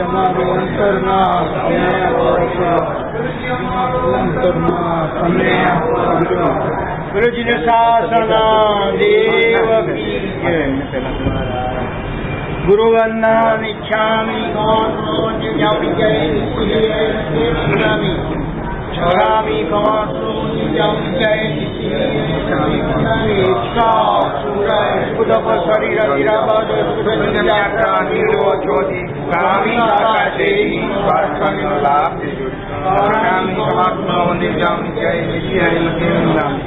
તમારો અંતરમાં તમે ગુરુજીને શાસન દેવ કી જય. ગુરુ વંદના નિચ્છામિ ગૌરોજ જામી જય નિચ્છામી છરામી ગૌરોજ જામી જય નિચ્છામી ઉદપ શરીર વિરાબદ સુરજ્યાત્રા નીરો જ્યોતિ કામી આકાશેહી સ્વાસ્થ્ય લાભ છરામી સમાત્મા વંદે જામી જય નિચ્છામી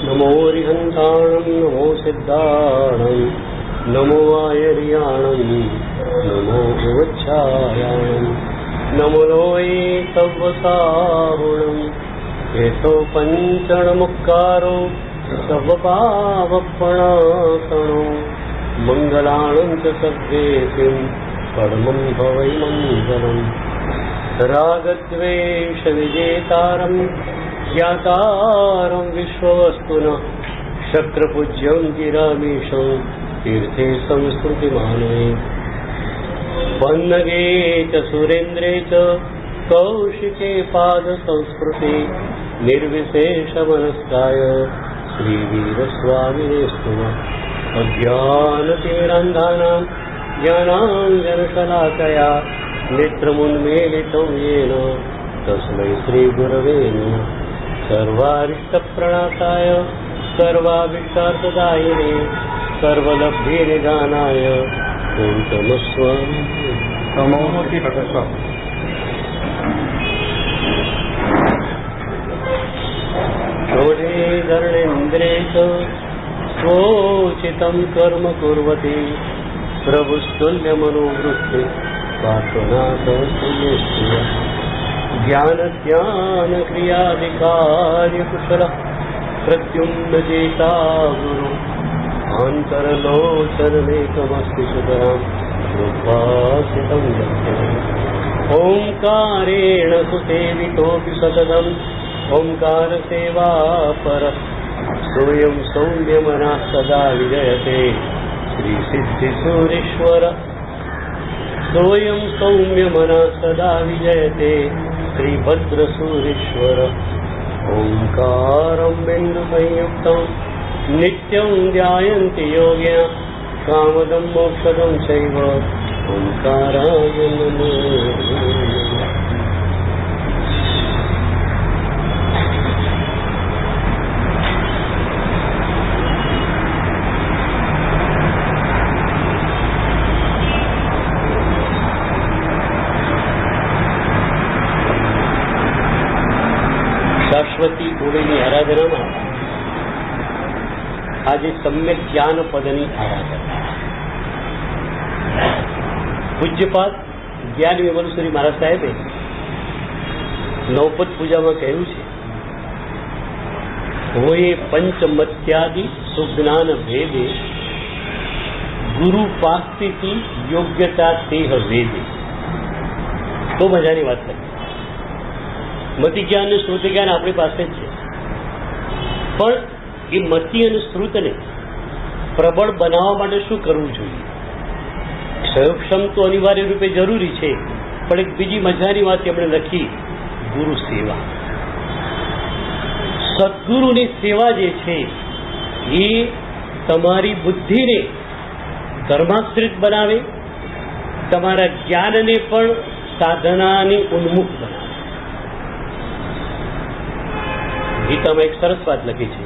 नमो रिहंताणं नमो सिद्धाणं नमो आयर्याणं नमो विवच्छायाणं नमो लोये तवसारुणं एतो पञ्चणमुक्कारो सर्वपावपणासनो मङ्गलाणं च सद्वेतिं परमं भवै मङ्गलम् रागद्वेषविजेतारं ज्ञातारं विश्ववस्तुनः शक्रपूज्यं गिरामीशं तीर्थे संस्कृतिमानवे पन्नगे च सुरेन्द्रे च कौशिके पादसंस्कृते निर्विशेषमनस्काय श्रीवीरस्वामिनेस्तु अज्ञानतिमिरान्धानां ज्ञानाञ्जनशलाकया नेत्रमुन्मीलितं येन तस्मै श्रीगुरवे नमः. सर्वारिष्टप्रणाशाय सर्वाभीष्टार्थदायिने सर्वलब्धिनिधानाय ओं नमः स्वामी तमोमुखी भगत शोधे धरणेन्द्रे च स्वोचितं कर्म कुर्वति प्रभुस्तुल्यमनोवृत्ति पार्श्वनाथस्तुल्यस्तु ज्ञानज्ञानक्रियादिकार्यकुशलः प्रत्युन्नजेता गुरु आन्तरलोचनमेकमस्ति सुतरां रूपासितं यज्ञम् ओङ्कारेण सुसेवितोऽपि सततम् ओङ्कारसेवा परः सोऽयं सौम्यमनः सदा विजयते श्रीसिद्धिसूरीश्वर सोऽयं सौम्यमनः सदा विजयते श्रीभद्रसूरीश्वर ओङ्कारं बिन्दुसंयुक्तं नित्यं ध्यायन्ति योगिनः कामदं मोक्षदं चैव ओङ्काराय नमो. શાશ્વતી કુળની આરાધનામાં આજે સમ્યક જ્ઞાન પદની આરાધના. પૂજ્યપાદ જ્ઞાન વિમલેશ્વરી મહારાજ સાહેબે નવપદ પૂજામાં કહ્યું છે, હોએ પંચમત્યાદિ સુજ્ઞાન ભેદે ગુરુ પાસ્તિથી યોગ્યતા તેહ વેદે. તો મજાની વાત કરી. મતિ જ્ઞાન અને શ્રુત જ્ઞાન આપણી પાસે જ છે, પણ એ મતિ અને શ્રુતને પ્રબળ બનાવવા માટે શું કરવું જોઈએ? ક્ષયક્ષમ તો અનિવાર્ય રૂપે જરૂરી છે, પણ એક બીજી મજાની વાત એમણે લખી, ગુરુ સેવા. સદગુરુની સેવા જે છે એ તમારી બુદ્ધિને ધર્માશ્રિત બનાવે, તમારા જ્ઞાનને પણ સાધનાની ઉન્મુખ બનાવે. ગીતામાં એક સરસ વાત લખી છે,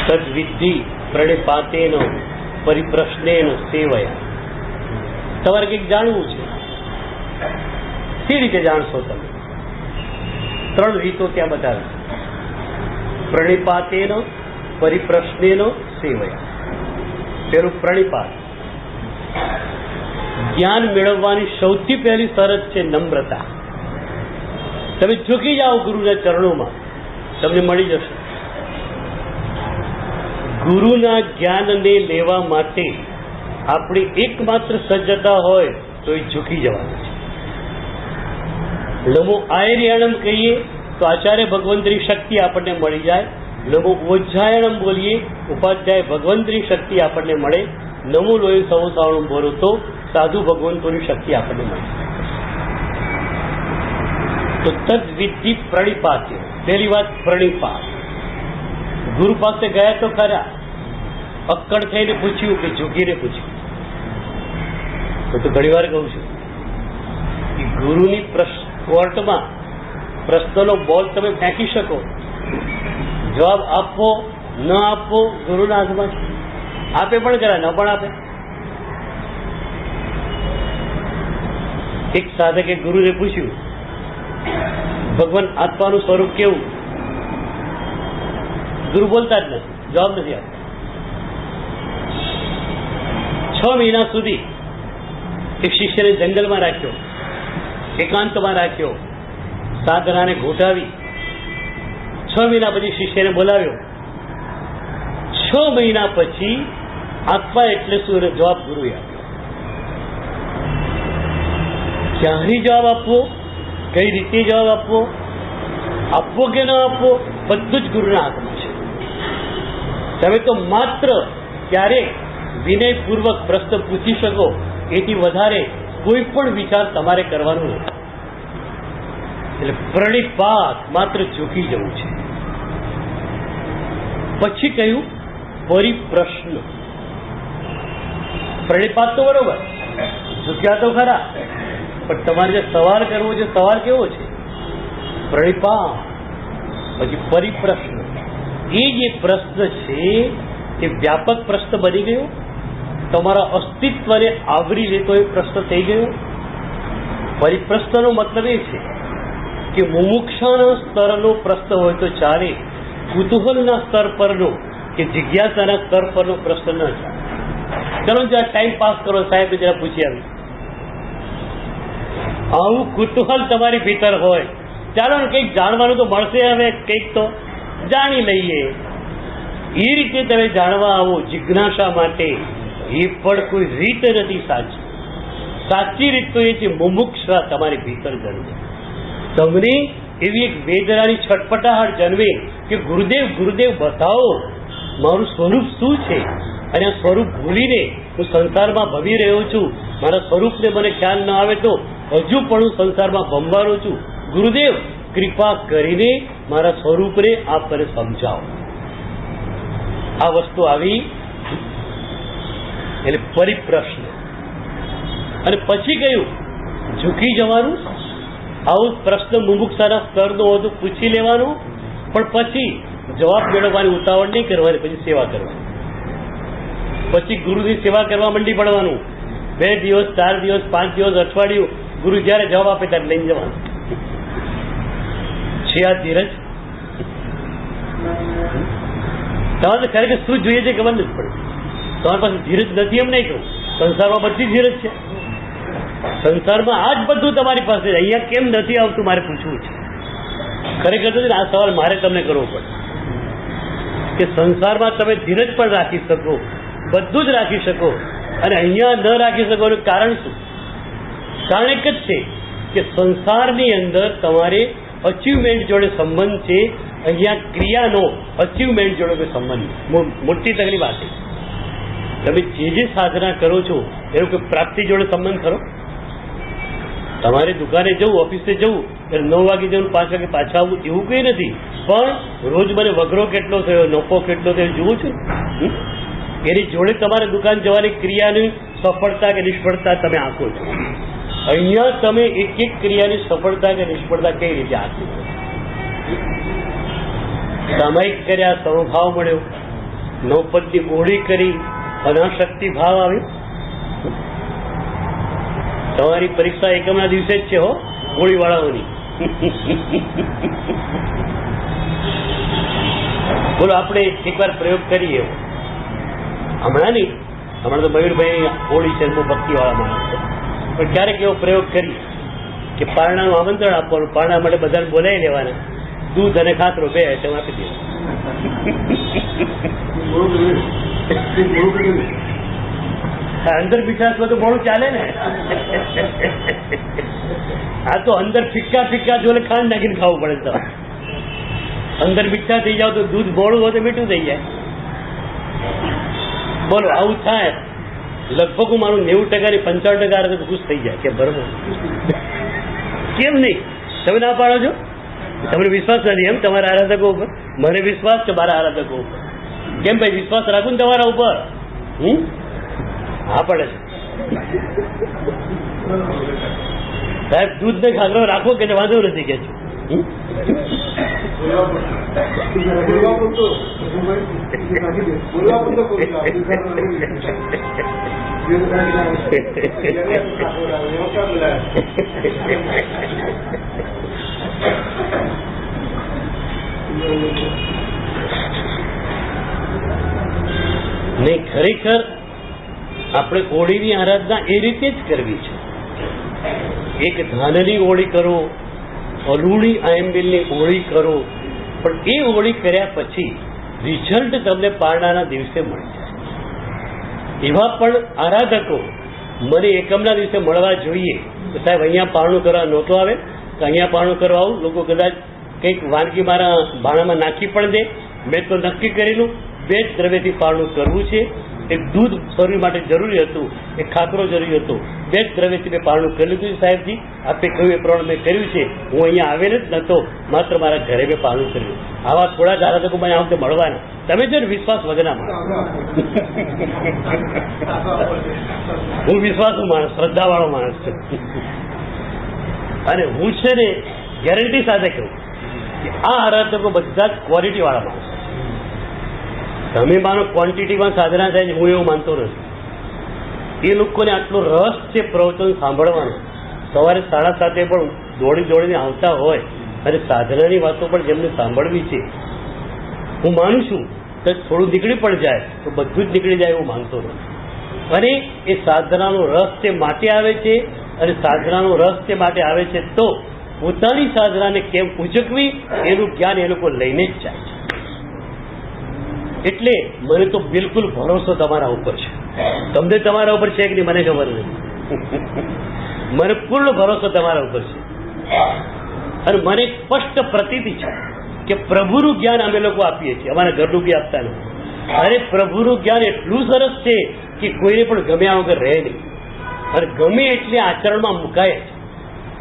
તદ્વિધિ પ્રણિપાતેન પરિપ્રશ્નેન સેવયા. તમારે કંઈક જાણવું છે, કઈ રીતે જાણશો તમે? 3 રીતો ત્યાં બતાવી. પ્રણિપાતેનો, પરિપ્રશ્નેનો, સેવયા. પેલું પ્રણિપાત. જ્ઞાન મેળવવાની સૌથી પહેલી શરત છે નમ્રતા. તમે ઝૂકી જાઓ ગુરુના ચરણોમાં, તમને મળી જશે. ગુરુના જ્ઞાનને લેવા માટે આપણી એકમાત્ર સજ્જતા હોય તો એ ઝૂકી જવાનું છે. નમો આયર્યાણમ કહીએ તો આચાર્ય ભગવંતની શક્તિ આપણને મળી જાય. નમો ઓજ્જાયણમ બોલીએ, ઉપાધ્યાય ભગવંતની શક્તિ આપણને મળે. નમો લોહી સંવસાવણમ બોલો તો સાધુ ભગવંતોની શક્તિ આપણને મળે. તો તદ વિધિ પ્રણિપાત્ય. પહેલી વાત પ્રણિપાત. ગુરુ પાસે ગયા તો ખરા, અક્કડ થઈને પૂછ્યું કે ઝૂકીને પૂછ્યું? તો ઘણી વાર કહું છું કે ગુરુની કોર્ટમાં પ્રશ્નનો બોલ તમે ફેંકી શકો, જવાબ આપવો ન આપવો ગુરુના હાથમાં છે. આપે પણ ખરા, ન પણ આપે. એક સાધકે ગુરુને પૂછ્યું, ભગવાન આત્માનું સ્વરૂપ કેવું? ગુરુ બોલતા જ નથી, જવાબ નથી આપતા. 6 મહિના સુધી એક શિષ્યને જંગલમાં રાખ્યો, એકાંતમાં રાખ્યો, સાધનાને ઘોટાવી. 6 મહિના પછી શિષ્યને બોલાવ્યો. 6 મહિના પછી આત્મા એટલે શું એનો જવાબ ગુરુએ આપ્યો. ક્યારે જવાબ આપવો, કઈ રીતે જવાબ આપવો, આપવો કે ન આપવો, બધું જ ગુરુના હાથમાં છે. તમે તો માત્ર ક્યારેક વિનયપૂર્વક પ્રશ્ન પૂછી શકો, એથી વધારે કોઈ પણ વિચાર તમારે કરવાનો નથી. એટલે પ્રણિપાત માત્ર ઝૂકી જવું છે. પછી કહ્યું પરિપ્રશ્ન. પ્રણિપાત તો બરોબર, ઝૂક્યા તો ખરા, પણ તમારે જે સવાલ કરવો છે, સવાલ કેવો છે? પ્રણિપાત. પછી પરિપ્રશ્ન. એ જે પ્રશ્ન છે એ વ્યાપક પ્રશ્ન બની ગયો, તમારા અસ્તિત્વને આવરી લેતો એ પ્રશ્ન થઈ ગયો. પરિપ્રશ્નનો મતલબ એ છે કે મુમુક્ષાના સ્તરનો પ્રશ્ન હોય તો ચાલે, કુતૂહલના સ્તર પરનો કે જિજ્ઞાસાના સ્તર પરનો પ્રશ્ન ન ચાલે. ચલો જરા ટાઈમ પાસ કરો, સાહેબ જરા પૂછી આવી. આવું કુતૂહલ તમારી ભીતર હોય, ચાલો ને કંઈક જાણવાનું તો મળશે, હવે કંઈક તો જાણી લઈએ. એ રીતે તમે જાણવા આવો જિજ્ઞાસા માટે, એ પણ કોઈ રીત નથી સાચી. સાચી રીત તો એ છે મુમુક્ષા તમારી ભીતર જન્મે. તમને એવી એક વેદનાની છટપટાહટ જન્મે કે ગુરુદેવ ગુરુદેવ બતાવો મારું સ્વરૂપ શું છે, અને આ સ્વરૂપ ભૂલીને હું સંસારમાં ભવી રહ્યો છું. મારા સ્વરૂપને મને ખ્યાલ ન આવે તો હજુ પણ હું સંસારમાં ભમવાનો છું. ગુરુદેવ કૃપા કરીને મારા સ્વરૂપને આપ મને સમજાવો. આ વસ્તુ આવી એટલે પરિપ્રશ્ન. અને પછી કહ્યું ઝૂકી જવાનું. આવું પ્રશ્ન મુમુક્ષાના સ્તરનો હોય તો પૂછી લેવાનો, પણ પછી જવાબ મેળવવાની ઉતાવળ નહીં કરવાની, પછી સેવા કરવાની. પછી ગુરુની સેવા કરવા માંડી પડવાનું. 2 દિવસ, 4 દિવસ, 5 દિવસ, અઠવાડિયું, ગુરુ જયારે જવાબ આપે ત્યારે લઈને જવાનું. છે આ ધીરજ? તમારે ખરેખર શું જોઈએ છે ખબર નથી પડતી. તમારી પાસે ધીરજ નથી એમ નહીં કહું, સંસારમાં બધી ધીરજ છે. સંસારમાં આ જ બધું તમારી પાસે, અહીંયા કેમ નથી આવતું મારે પૂછવું છે. ખરેખર તો આ સવાલ મારે તમને કરવો પડે કે સંસારમાં તમે ધીરજ પણ રાખી શકો, બધું જ રાખી શકો, અને અહીંયા ન રાખી શકો એનું કારણ શું? કારણ એક જ છે કે સંસારની અંદર તમારે અચીવમેન્ટ જોડે સંબંધ છે, અહીંયા ક્રિયાનો અચીવમેન્ટ જોડે કોઈ સંબંધ. મોટી તકલીફ આ છે. તમે જે સાધના કરો છો એનો કોઈ પ્રાપ્તિ જોડે સંબંધ ખરો? તમારે દુકાને જવું, ઓફિસે જવું, એટલે 9 વાગે જવું, 5 વાગે પાછા આવવું, એવું કંઈ નથી. પણ રોજ મને વગરો કેટલો થયો, નફો કેટલો થયો જોવું છું. એની જોડે તમારે દુકાન જવાની ક્રિયાની સફળતા કે નિષ્ફળતા તમે આંકો છો. અહીંયા તમે એક એક ક્રિયાની સફળતા કે નિષ્ફળતા કઈ રીતે આંકી? સામાયિક કર્યા, સમભાવ મળ્યો, નવપદની ઓળી કરી, અનાશક્તિ ભાવ આવ્યો. તમારી પરીક્ષા એકમના દિવસે જ છે હો, હોળીવાળાઓની. બોલો, આપણે એકવાર પ્રયોગ કરીએ એવો. હમણાં નહીં, હમણાં તો મયુરભાઈ હોળી છે, ભક્તિવાળા માણસ છે, પણ ક્યારેક એવો પ્રયોગ કરીએ કે પારણાનું આમંત્રણ આપવાનું, પારણા માટે બધાને બોલાવી લેવાના, દૂધ અને ખાતરો બે આઈટમ આપી દેવા. અંદર મીઠાશમાં તો મોડું ચાલે ને. આ તો અંદર ફિક્કા ફિક્કા જોડે ખાંડ નાખીને ખાવું પડે. તો અંદર મીઠા થઈ જાવ તો દૂધ મોડું હોય તો મીઠું થઈ જાય. બોલો, આવું થાય લગભગ હું મારું 90% 95% ખુશ થઈ જાય કે બરોબર. કેમ નહીં? તમે ના પાડો છો? તમને વિશ્વાસ નથી એમ તમારા આરાધકો ઉપર? મને વિશ્વાસ છે મારા આરાધકો ઉપર. કેમ ભાઈ, વિશ્વાસ રાખું ને તમારા ઉપર? હા પડે છે સાહેબ. દૂધ ને ઘાઘરો રાખો કે વાંધો નથી કે છે. નહીં, ખરેખર આપણે હોળીની આરાધના એ રીતે જ કરવી છે. એક ધાનની હોળી કરો, અલુણી આયંબિલની હોળી કરો, પણ એ હોળી કર્યા પછી રિઝલ્ટ તમને પારણાના દિવસે મળી જાય. એવા પણ આરાધકો મને એકમના દિવસે મળવા જોઈએ કે સાહેબ અહીંયા પારણું કરવા નહોતો આવે કે અહીંયા પારણું કરવા આવું. લોકો કદાચ કંઈક વાનગી મારા ભાણામાં નાખી પણ દે. મેં તો નક્કી કરેલું 2 જ દ્રવ્યથી પારણું કરવું છે. એક દૂધ શરીર માટે જરૂરી હતું, એક ખાતરો જરૂરી હતો. 2 જ દ્રવ્યથી મેં પારણું કરી લીધું. સાહેબજી આપે કહ્યું એ પ્રમાણે મેં કર્યું છે. હું અહીંયા આવેલ જ નહોતો, માત્ર મારા ઘરે મેં પારણું કર્યું. આવા થોડા જ આરાધકો મને આ વખતે મળવાના. તમે છે ને વિશ્વાસ વગરના માણસ. હું વિશ્વાસુ માણસ, શ્રદ્ધાવાળો માણસ છું. અને હું છે ને ગેરંટી સાથે કહું કે આ આરાધકો બધા જ ક્વોલિટી વાળા માણસ. તમે માનો ક્વોન્ટિટીમાં સાધના થાય છે, હું એવું માનતો નથી. એ લોકોને આટલો રસ છે પ્રવચન સાંભળવાનો. સવારે 7:30 પણ દોડી દોડીને આવતા હોય અને સાધનાની વાતો પણ જેમને સાંભળવી છે, હું માનું છું કે થોડું નીકળી પણ જાય તો બધું જ નીકળી જાય એવું માનતો નથી. અને એ સાધનાનો રસ તે માટે આવે છે, અને સાધનાનો રસ તે માટે આવે છે તો પોતાની સાધનાને કેમ ઉચકવી એનું જ્ઞાન એ લોકો લઈને જ જાય છે. એટલે મને તો બિલકુલ ભરોસો તમારા ઉપર છે. તમને તમારા ઉપર છે કે નહીં મને ખબર નથી. મને પૂર્ણ ભરોસો તમારા ઉપર છે. અને મને સ્પષ્ટ પ્રતીતિ છે કે પ્રભુનું જ્ઞાન અમે લોકો આપીએ છીએ, અમારા ઘરનું બી આપતા નથી. અરે પ્રભુનું જ્ઞાન એટલું સરસ છે કે કોઈને પણ ગમ્યા વગર રહે નહીં. અને ગમે એટલે આચરણમાં મુકાય.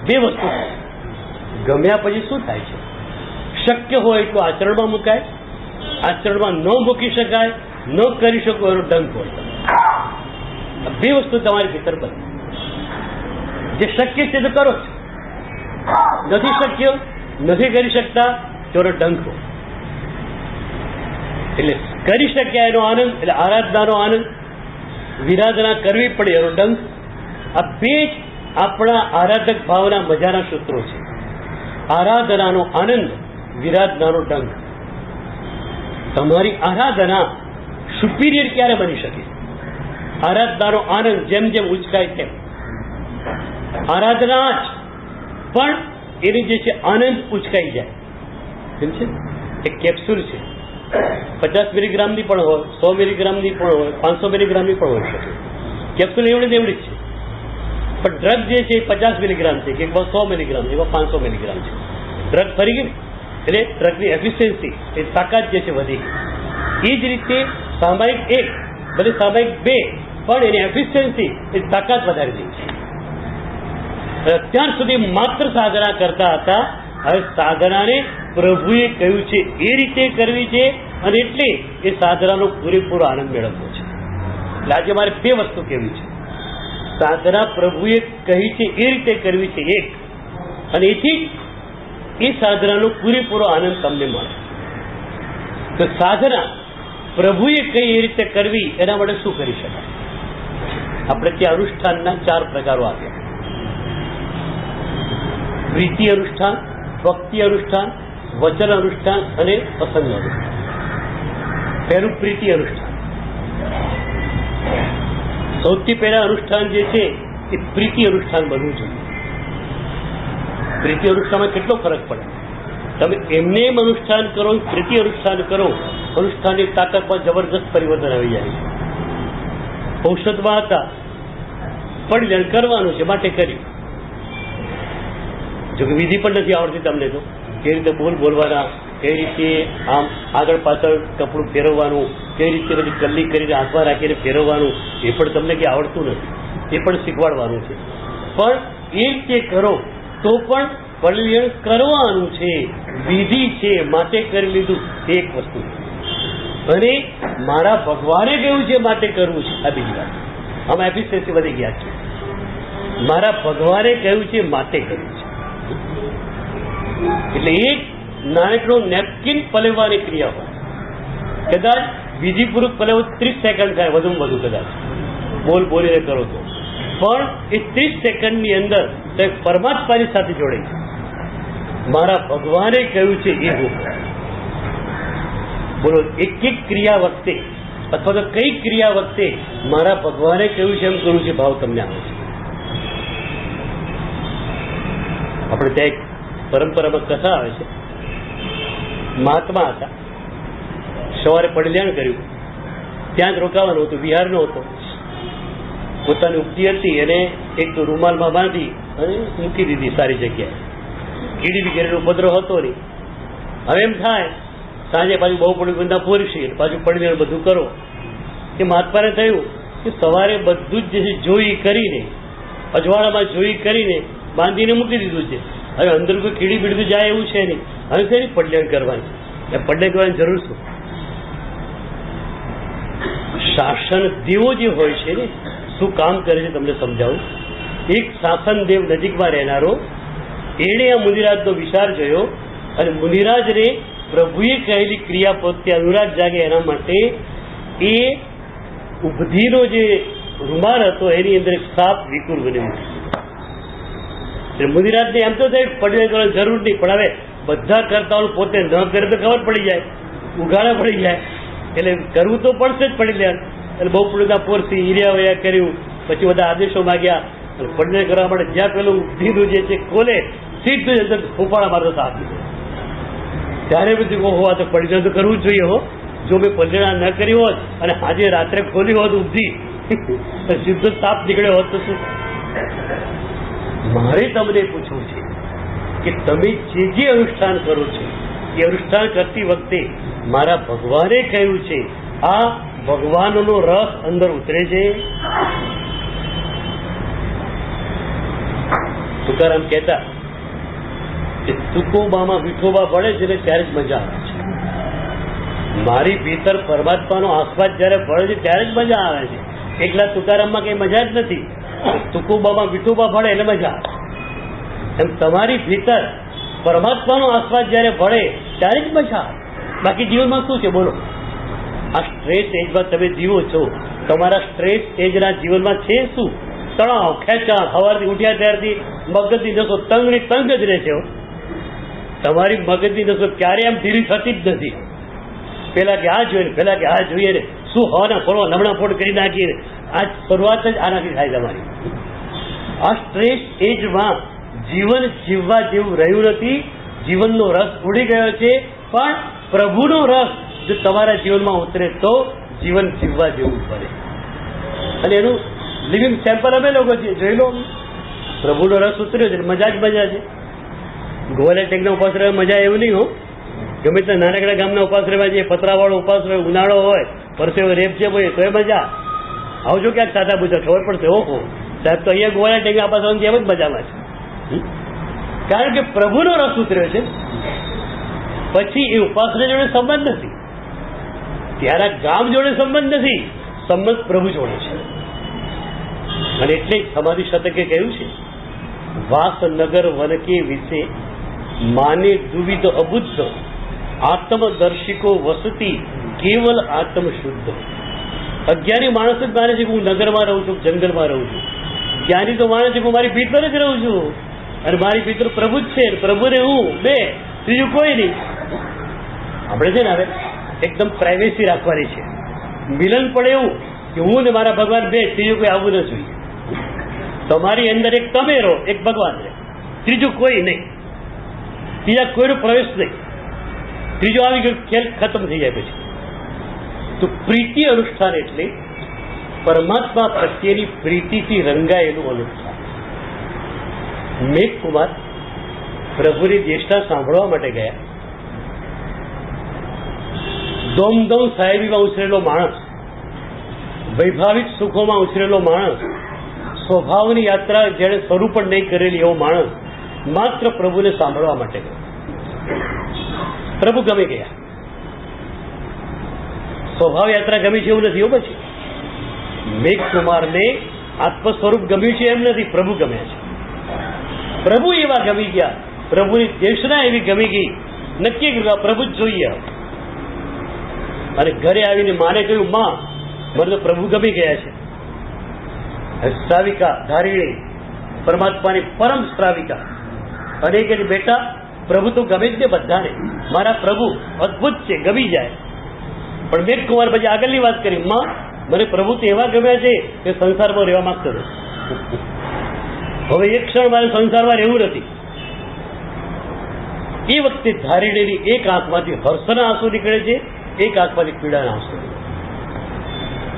2 વસ્તુ ગમ્યા પછી શું થાય છે? શક્ય હોય એટલું આચરણમાં મુકાય, આચરણમાં ન મૂકી શકાય, ન કરી શકો એનો દંડ હોય. 2 વસ્તુ તમારી ભીતર બને. જે શક્ય છે તો કરો છો, નથી શક્ય, નથી કરી શકતા તેનો ડંખ હોય. એટલે કરી શક્યા એનો આનંદ, એટલે આરાધનાનો આનંદ, વિરાધના કરવી પડે એનો ડંખ. આ 2 જ આપણા આરાધક ભાવના મજાના સૂત્રો છે. આરાધનાનો આનંદ, વિરાધનાનો ડંખ. તમારી આરાધના સુપિરિયર ક્યારે બની શકે? આરાધનાનો આનંદ જેમ જેમ ઉચકાય તેમ. આરાધના જ પણ એની જે છે આનંદ ઉચકાઈ જાય. કેમ છે? એક કેપ્સ્યુલ છે, 50 મિલીગ્રામની પણ હોય, 100 મિલીગ્રામની પણ હોય, 500 મિલીગ્રામની પણ હોય શકે. કેપ્સ્યુલ એવડી જ છે. પણ ડ્રગ જે છે એ 50 મિલીગ્રામ છે, કે 100 મિલીગ્રામ છે, 500 મિલીગ્રામ છે. ડ્રગ ફરી ગઈ એટલે ડ્રગની એફિશિયન્સી, એ તાકાત જે છે વધી ગઈ. એ જ રીતે સામાયિક 1 ભલે સામાયિક 2 પણ એની એફિશિયન્સી, એ તાકાત વધારી દે છે. અત્યાર સુધી માત્ર સાધના કરતા હતા, હવે સાધનાને પ્રભુએ કહ્યું છે એ રીતે કરવી છે, અને એટલે એ સાધનાનો પૂરેપૂરો આનંદ મેળવવો છે. એટલે આજે મારે 2 વસ્તુ કહેવી છે. સાધના પ્રભુએ કહી છે એ રીતે કરવી છે 1, અને એથી એ સાધનાનો પૂરેપૂરો આનંદ તમને મળે. તો સાધના પ્રભુએ કઈ એ રીતે કરવી એના માટે શું કરી શકાય? આપણે ત્યાં અનુષ્ઠાનના 4 પ્રકારો આપ્યા. પ્રીતિ અનુષ્ઠાન, ભક્તિ અનુષ્ઠાન, વચન અનુષ્ઠાન અને પ્રસંગ અનુષ્ઠાન. પહેલું પ્રીતિ અનુષ્ઠાન. સૌથી પહેલા અનુષ્ઠાન જે છે એ પ્રીતિ અનુષ્ઠાન બનવું જોઈએ. પ્રીતિ અનુષ્ઠાનમાં કેટલો ફરક પડે. તમે એમને એમ અનુષ્ઠાન કરો, પ્રીતિ અનુષ્ઠાન કરો, અનુષ્ઠાનની તાકાતમાં જબરદસ્ત પરિવર્તન આવી જાય છે. ઔષધમાં હતા પડી કરવાનું છે માટે કર્યું. જોકે વિધિ પણ નથી આવડતી તમને તો, કેવી રીતે બોલવાના, કઈ રીતે આમ આગળ પાછળ કપડું ફેરવવાનું, કઈ રીતે બધી કલ્લી કરીને હાથમાં રાખીને ફેરવવાનું, એ પણ તમને કંઈ આવડતું નથી. એ પણ શીખવાડવાનું છે. પણ એ રીતે કરો તો પણ પલ્યણ કરવાનું છે, વિધિ છે માટે કરી લીધું એક વસ્તુ. અને મારા ભગવાને કહ્યું છે માટે કરવું છે, આ બીજી વાત. આમાં એફિશિયન્સી વધી ગયા છે. મારા ભગવાને કહ્યું છે માટે કર્યું છે. એટલે એક નાનકડો નેપકિન પલેવાની ક્રિયા હોય, કદાચ વિધિપૂર્વક પલેવું 30 સેકન્ડ થાય વધુમાં વધુ, કદાચ બોલીને કરો તો. પણ એ 30 સેકન્ડની અંદર પરમાત્માની સાથે જોડાય છે. મારા ભગવાને કહ્યું છે એ હું બોલો. એક એક ક્રિયા વખતે અથવા તો કઈ ક્રિયા વખતે મારા ભગવાને કહ્યું છે એમ કરું છે ભાવ તમને આવે છે. આપણે ત્યાં એક પરંપરામાં કથા આવે છે. મહાત્મા હતા, સવારે પડલ્યાણ કર્યું, ત્યાં જ રોકાવાનું હતું, બિહાર નો હતો. પોતાની ઉપજી હતી અને એક તો રૂમાલમાં બાંધી અને મૂકી દીધી સારી જગ્યાએ. કીડી વગેરેનો ઉપદ્રવ હતો નહીં. હવે એમ થાય સાંજે પાછું બહુ પડી બંધા પોરશી પાછું પડલ્યાણ બધું કરો. કે મહાત્માને થયું કે સવારે બધું જ જે જોઈ કરીને, અજવાળામાં જોઈ કરીને બાંધીને મૂકી દીધું છે. હવે અંદર કોઈ કીડી બીડું જાય એવું છે નહીં. હવે કઈ પડલ્યાણ કરવાની, પડલ્યાણ કરવાની જરૂર શું? શાસન દેવો જે હોય છે ને, શું કામ કરે છે તમને સમજાવું. એક શાસન દેવ નજીકમાં રહેનારો, એણે આ મુનિરાજનો વિચાર જોયો અને મુનિરાજને પ્રભુએ કહેલી ક્રિયા પ્રત્યે અનુરાગ જાગે એના માટે એ ઉબધીનો જે રૂમાલ હતો એની અંદર એક સાપ વિકુર બની મૂકી. મુનિરાજને એમ તો થાય પડે કરવાની જરૂર નહીં, પણ હવે બધા કરતા પોતે ન કરે તો ખબર પડી જાય, ઉઘાડા પડી જાય. એટલે કરવું તો પડશે જ પડી જાય. એટલે બહુ પડતા પોરથી હીર્યા વયા કર્યું, પછી બધા આદેશો માગ્યા. પડને કરવા માટે જ્યાં પેલું ઉબધીનું જે છે ખોલે સીધું અંદર ફૂફાડા મારતો સાપ દીધો. ત્યારે બધું ઓહો આ તો પડ્યા તો કરવું જ જોઈએ હો. જો મેં પલણા ન કરી હોત અને આજે રાત્રે ખોલી હોત ઉબધી સીધો સાપ નીકળ્યો હોત તો શું? મારે તમને પૂછવું છે કે તમે જે જે અનુષ્ઠાન કરો છો એ અનુષ્ઠાન કરતી વખતે મારા ભગવાને કહ્યું છે આ ભગવાનનો રસ અંદર ઉતરે છે? તુકારામ કહેતા કે તુકોબામાં વિઠોબા પડે છે ને ત્યારે જ મજા આવે છે. મારી ભીતર પરમાત્માનો આસ્વાદ જયારે પડે છે ત્યારે જ મજા આવે છે. એકલા તુકારામમાં કઈ મજા જ નથી. તુકોબામાં વિઠોબા પડે એટલે મજા આવે. એમ તમારી ભીતર પરમાત્માનો આસ્વાદ જયારે પડે ત્યારે જ મજા આવે. બાકી જીવનમાં શું છે બોલો? આ સ્ટ્રેસ એજમાં તમે જીવો છો, તમારા સ્ટ્રેસ એજના જીવનમાં છે શું? તણાવ, ખેંચાણ, સવારથી ઉઠ્યા ત્યારથી મગજની નસો તંગની તંગ જ રહે છે. તમારી મગજની નસો ક્યારે એમ ધીરી થતી જ નથી. પેલા કે આ જોઈએ, પેલા કે આ જોઈએ ને શું હવાના ફોડવા નમણા ફોડ કરી નાખીને આ શરૂઆત જ આનાથી થાય તમારી. આ સ્ટ્રેસ એજમાં જીવન જીવવા જેવું રહ્યું નથી. જીવનનો રસ ઉડી ગયો છે. પણ પ્રભુનો રસ જો તમારા જીવનમાં ઉતરે તો જીવન જીવવા જેવું પડે. અને એનું લિવિંગ સેમ્પલ અમે લોકો છીએ, જોઈ લો. પ્રભુનો રસ ઉતર્યો છે, મજા જ મજા છે. ગોવાલે ટેકના ઉપાસ રહેવા મજા એવું નહીં હો. ગમે તે નાનકડા ગામના ઉપાસ રહેવા જઈએ, પતરાવાળો ઉપાસ હોય, ઉનાળો હોય, પરસેવો રેપ છે હોય તો એ મજા. આવજો ક્યાંક સાદા પૂછો ખબર પડશે. ઓહો સાહેબ તો અહીંયા ગોવાલે ટેકના ઉપાસ એમ જ મજામાં છે. કારણ કે પ્રભુનો રસ ઉતર્યો છે. પછી એ ઉપાસના જોડે સંબંધ નથી, ત્યારે ગામ જોડે સંબંધ નથી, સંબંધ પ્રભુ જોડે છે. અને એટલે સમાધિ શતકે કહ્યું છે વાસનગર વનકે વિશે માને દુવિધ અબુદ્ધ આત્મદર્શિકો વસતી કેવલ આત્મ શુદ્ધ. અજ્ઞાની માણસ જ માને છે કે હું નગરમાં રહું છું, જંગલમાં રહું છું. જ્ઞાની તો માને છે કે હું મારી ભીતર જ રહું છું. અને મારી પિતૃ પ્રભુ જ છે, પ્રભુને હું, બે, ત્રીજું કોઈ નહીં. આપણે છે ને હવે એકદમ પ્રાઇવેસી રાખવાની છે. મિલન પડે એવું કે હું ને મારા ભગવાન બે, ત્રીજું કોઈ આવવું ન જોઈએ. તમારી અંદર એક તમે રહો, એક ભગવાન રહે, ત્રીજું કોઈ નહીં, ત્રીજા કોઈનો પ્રવેશ નહીં. ત્રીજો આવી ગયો ખેલ ખતમ થઈ જાય પછી. તો પ્રીતિ અનુષ્ઠાન એટલે પરમાત્મા પ્રત્યેની પ્રીતિથી રંગાયેલું અનુષ્ઠાન. મેઘકુમાર પ્રભુની દેશના સાંભળવા માટે ગયા. દોમદમ સાહેબીમાં ઉછરેલો માણસ, વૈભાવિક સુખોમાં ઉછરેલો માણસ, સ્વભાવની યાત્રા જેણે શરૂ પણ નહીં કરેલી એવો માણસ માત્ર પ્રભુને સાંભળવા માટે ગયો. પ્રભુ ગમી ગયા. સ્વભાવ યાત્રા ગમી છે એવું નથી. એવું પછી મેઘકુમારને આત્મ સ્વરૂપ ગમ્યું છે એમ નથી, પ્રભુ ગમ્યા છે. પ્રભુ એવા ગમી ગયા, પ્રભુની દેશના એવી ગમી ગઈ, નક્કી કર્યું પ્રભુ જ જોઈએ. અને ઘરે આવીને માને કહ્યું, માં મને તો પ્રભુ ગમી ગયા છે. શ્રાવિકા ધારીણી, પરમાત્માની પરમ શ્રાવિકા, અને કે બેટા પ્રભુ તો ગમે જ ને બધાને, મારા પ્રભુ અદભુત છે, ગમી જાય. પણ મેઘકુમાર પછી આગળની વાત કરી, માં મને પ્રભુ તો એવા ગમ્યા છે કે સંસારમાં રહેવા માંગતો નથી. હવે એક ક્ષણ મારે સંસારમાં રહેવું નથી. એ વખતે ધારીણીની એક આંખમાંથી હર્ષના આંસુ નીકળે છે, એક આંખમાંથી પીડાના આંસુ.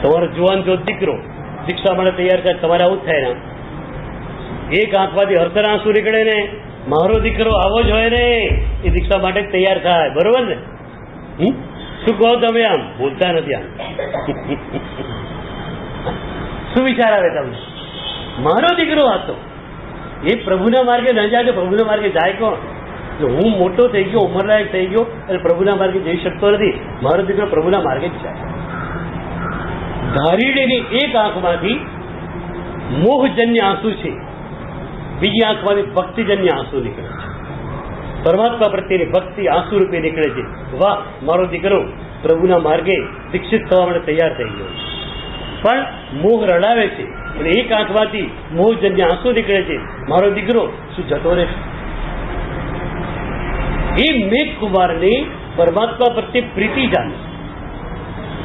તમારો જુવાન જો દીકરો દીક્ષા માટે તૈયાર થાય, તમારે આવું જ થાય ને. એક આંખમાંથી હર્ષના આંસુ નીકળે ને, મારો દીકરો આવો જ હોય ને, એ દીક્ષા માટે જ તૈયાર થાય. બરોબર ને? શું કહો તમે? આમ બોલતા નથી. આમ શું વિચાર આવે તમને? મારો દીકરો હતો, એ પ્રભુના માર્ગે ન જાય તો પ્રભુના માર્ગે જાય કોણ? હું મોટો થઈ ગયો, ઉંમરલાયક થઈ ગયો અને પ્રભુના માર્ગે જઈ શકતો નથી. મારો દીકરો પ્રભુના માર્ગે જ જાય. ધારીણીની એક આંખમાંથી મોહજન્ય આંસુ છે, બીજી આંખમાંથી ભક્તિજન્ય આંસુ નીકળે છે. પરમાત્મા પ્રત્યેની ભક્તિ આંસુ રૂપે નીકળે છે. વાહ, મારો દીકરો પ્રભુના માર્ગે દીક્ષિત થવા માટે તૈયાર થઈ ગયો. પણ મોહ રડાવે છે અને એક આંખમાંથી મોહજન્ય આંસુ નીકળે છે. મારો દીકરો શું જતો રહેશે? એ મેઘકુમારને પરમાત્મા પ્રત્યે પ્રીતિ જાણી.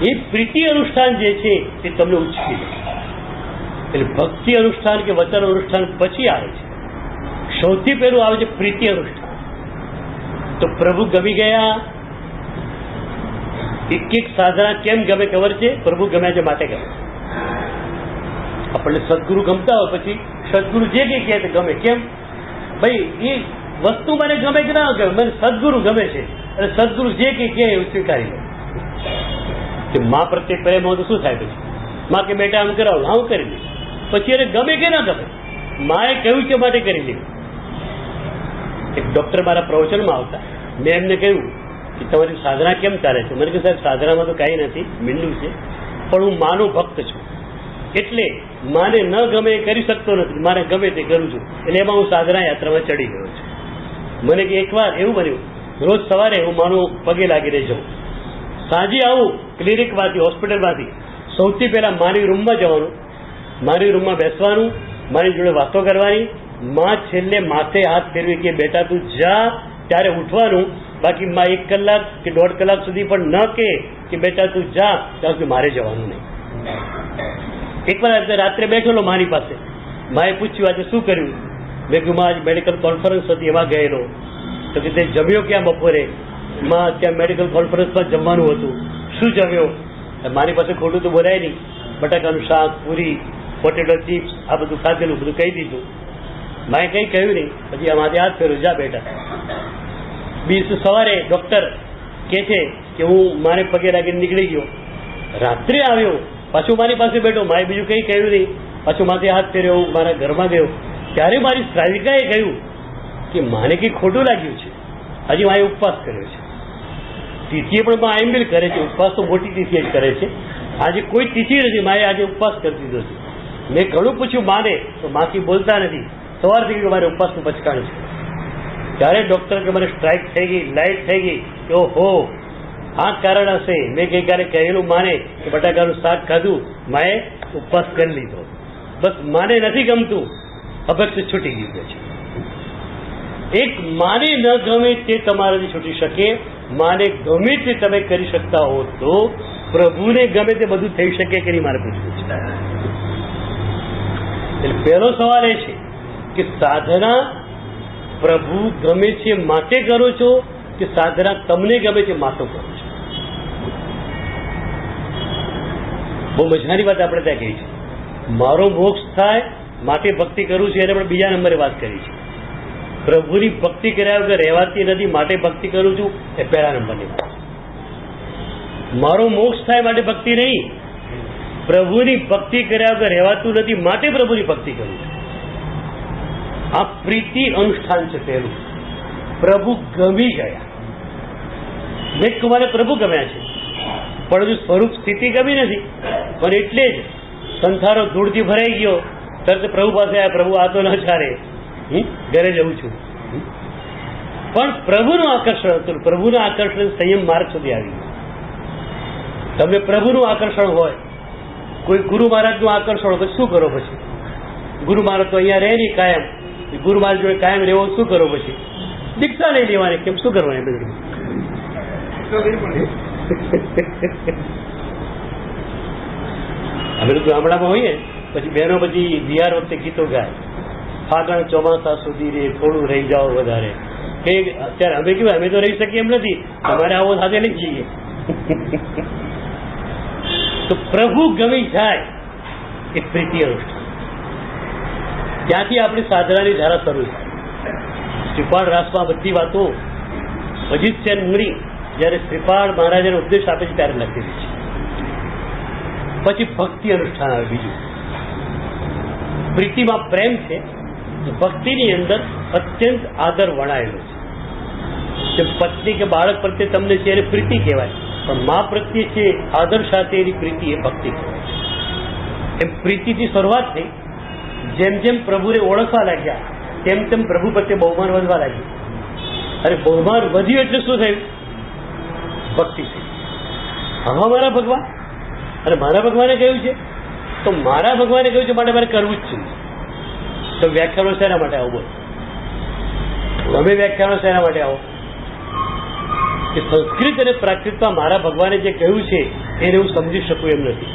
એ પ્રીતિ અનુષ્ઠાન જે છે એ તમને ઉચકી લે. એટલે ભક્તિ અનુષ્ઠાન કે વચન અનુષ્ઠાન પછી આવે છે. સૌથી પહેલું આવે છે પ્રીતિ અનુષ્ઠાન. તો પ્રભુ ગમી ગયા. એક એક સાધના કેમ ગમે ખબર છે? પ્રભુ ગમ્યા છે માટે ગમે. આપણને સદગુરુ ગમતા હોય પછી સદગુરુ જે કંઈ કહે તે ગમે. કેમ ભાઈ? એ વસ્તુ મને ગમે કે ના ગમે, મને સદગુરુ ગમે છે અને સદગુરુ જે કંઈ કહે એવું સ્વીકારી લો. કે મા પ્રત્યે પ્રેમ હોય તો શું થાય? પછી મા કે બેટા આમ કરાવું, હા હું કરી દઈશ. પછી એને ગમે કે ના ગમે, માએ કહ્યું છે માટે કરી લીધું. એક ડોક્ટર મારા પ્રવચનમાં આવતા, મેં એમને કહ્યું કે તમારી સાધના કેમ ચાલે છે? મને કે સાહેબ સાધનામાં તો કાંઈ નથી, મીંડું છે, પણ હું માનો ભક્ત છું, એટલે માને ન ગમે એ કરી શકતો નથી, મારે ગમે તે કરું છું. એટલે એમાં હું સાધના યાત્રામાં ચડી ગયો છું. મને કે એકવાર એવું બન્યું, રોજ સવારે હું માનું પગે લાગીને જાઉં, સાંજે આવું ક્લિનિકમાંથી, હોસ્પિટલમાંથી, સૌથી પહેલાં મારી રૂમમાં જવાનું, મારી રૂમમાં બેસવાનું, મારી જોડે વાતો કરવાની. માં છેલ્લે માથે હાથ ફેરવી કે બેટા તું જા, ત્યારે ઉઠવાનું. બાકી માં 1 કલાક કે 1.5 કલાક સુધી પણ ન કે બેટા તું જા, ત્યાં સુધી મારે જવાનું નહીં. એકવાર રાત્રે બેઠેલો મારી પાસે, માએ પૂછ્યું આજે શું કર્યું? મેં કહ્યું આજ મેડિકલ કોન્ફરન્સ હતી એમાં ગયેલો. તો કે તે જમ્યો ક્યાં બપોરે? માં ત્યાં મેડિકલ કોન્ફરન્સમાં જમવાનું હતું. શું જમ્યો? મારી પાસે ખોટું તો બોલાય નહીં. બટાકાનું શાક, પૂરી, પોટેટો ચિપ્સ, આ બધું ખાધેલું, બધું કહી દીધું. માએ કંઈ કહ્યું નહીં. પછી આ માથે હાથ ફેર્યો, જા બેટા. બીજું સવારે ડૉક્ટર કહે છે કે હું મારે પગે લાગીને નીકળી ગયો. રાત્રે આવ્યો, પાછું મારી પાસે બેઠો, માએ બીજું કંઈ કહ્યું નહીં. પાછું માથે હાથ ફેર્યો, મારા ઘરમાં ગયો. ત્યારે મારી શ્રાવિકાએ કહ્યું કે માને કંઈ ખોટું લાગ્યું છે. હજી માએ ઉપવાસ કર્યો છે. તિથિએ પણ માં આઈમ્બિલ કરે છે, ઉપવાસ તો મોટી તિથિએ જ કરે છે. આજે કોઈ તિથિ નથી, માએ આજે ઉપવાસ કરી દીધો છે. મેં ઘણું પૂછ્યું માને, તો માથી બોલતા નથી. સવારથી કે મારે ઉપવાસનું પચકાણ છે. ત્યારે ડૉક્ટર કે મને સ્ટ્રાઇક થઈ ગઈ, લાઇટ થઈ ગઈ. ઓહો, આ કારણ હશે. મેં ગઈકાલે કહેલું માને કે બટાકાનું શાક ખાધું, માએ ઉપવાસ કરી લીધો. બસ માને નથી ગમતું, અભક્ત છૂટી ગયું છે. એક માને ન ગમે તે તમારાથી છૂટી શકે, માને ગમે તે તમે કરી શકતા હો તો પ્રભુને ગમે તે બધું થઈ શકે કે નહીં, મારે પૂછવું છે. એટલે પહેલો સવાલ એ છે કે સાધના પ્રભુ ગમે છે માટે કરો છો કે સાધના તમને ગમે છે માટે કરો છો? બહુ મજાની વાત આપણે ત્યાં કહી છે. મારો મોક્ષ થાય માટે ભક્તિ કરું છું, એને પણ બીજા નંબરે વાત કરી છે. પ્રભુની ભક્તિ કર્યા વગર રહેવાતી નથી માટે ભક્તિ કરું છું, એ પહેલા નંબરની વાત. મારો મોક્ષ થાય માટે ભક્તિ નહીં, પ્રભુની ભક્તિ કર્યા વગર રહેવાતું નથી માટે પ્રભુની ભક્તિ કરું છું. આ પ્રીતિ અનુષ્ઠાન છે. પહેલું પ્રભુ ગમી ગયા. મેં તમારે પ્રભુ ગમ્યા છે, પણ સ્વરૂપ સ્થિતિ ગમી નથી. પણ એટલે જ સંસારો ધૂળથી ભરાઈ ગયો, તરત પ્રભુ પાસે આવ્યા, પ્રભુ આ તો ન ચાલે, ઘરે જવું છું. પણ પ્રભુનું આકર્ષણ હતું, પ્રભુના આકર્ષણ સંયમ માર્ગ સુધી આવી ગયું. તમે પ્રભુનું આકર્ષણ હોય, કોઈ ગુરુ મહારાજનું આકર્ષણ હોય, શું કરો પછી? ગુરુ મહારાજ તો અહીંયા રહે નહીં કાયમ, ગુરુ મહારાજ જોડે કાયમ રહેવો, શું કરો પછી? દીક્ષા લઈ લેવાની, કેમ શું કરવાનું? બધું અમે તો ગામડામાં હોઈએ, પછી બહેનો પછી વિહાર વખતે ગીતો ગાય, ફાગણ ચોમાસા સુધી રે, થોડું રહી જાઓ વધારે. કે અત્યારે અમે કેવું, અમે તો રહી શકીએ એમ નથી, તમારે આવો સાથે લઈ જઈએ. તો પ્રભુ ગમી જાય એ પ્રીતિ અનુષ્ઠાન. ત્યાંથી આપણી સાધનાની ધારા શરૂ થાય. શ્રીપાળ રાસમાં બધી વાતો અજીત સેન મુનિ જયારે શ્રીપાળ મહારાજને ઉપદેશ આપે છે ત્યારે લખેલી છે. પછી ભક્તિ અનુષ્ઠાન આવે. બીજું પ્રીતિમાં પ્રેમ છે, ભક્તિની અંદર અત્યંત આદર વણાયેલો છે. પત્ની કે બાળક પ્રત્યે તમને છે એને પ્રીતિ કહેવાય, પણ મા પ્રત્યે છે આદર સાથે એની પ્રીતિ એ ભક્તિ કહેવાય. એમ પ્રીતિથી શરૂઆત થઈ. જેમ જેમ પ્રભુને ઓળખવા લાગ્યા તેમ તેમ પ્રભુ પ્રત્યે બહુમાન વધવા લાગ્યું. અને બહુમાન વધ્યું એટલે શું થયું? ભક્તિ થઈ. હા મારા ભગવાન, અને મારા ભગવાને કહ્યું છે તો મારા ભગવાને કહ્યું છે માટે મારે કરવું જ છે. તો વ્યાખ્યાનો શેના માટે આવો? બોલો, તમે વ્યાખ્યાનો શેના માટે આવો? કે સંસ્કૃત અને પ્રાકૃતમાં મારા ભગવાને જે કહ્યું છે એને હું સમજી શકું એમ નથી.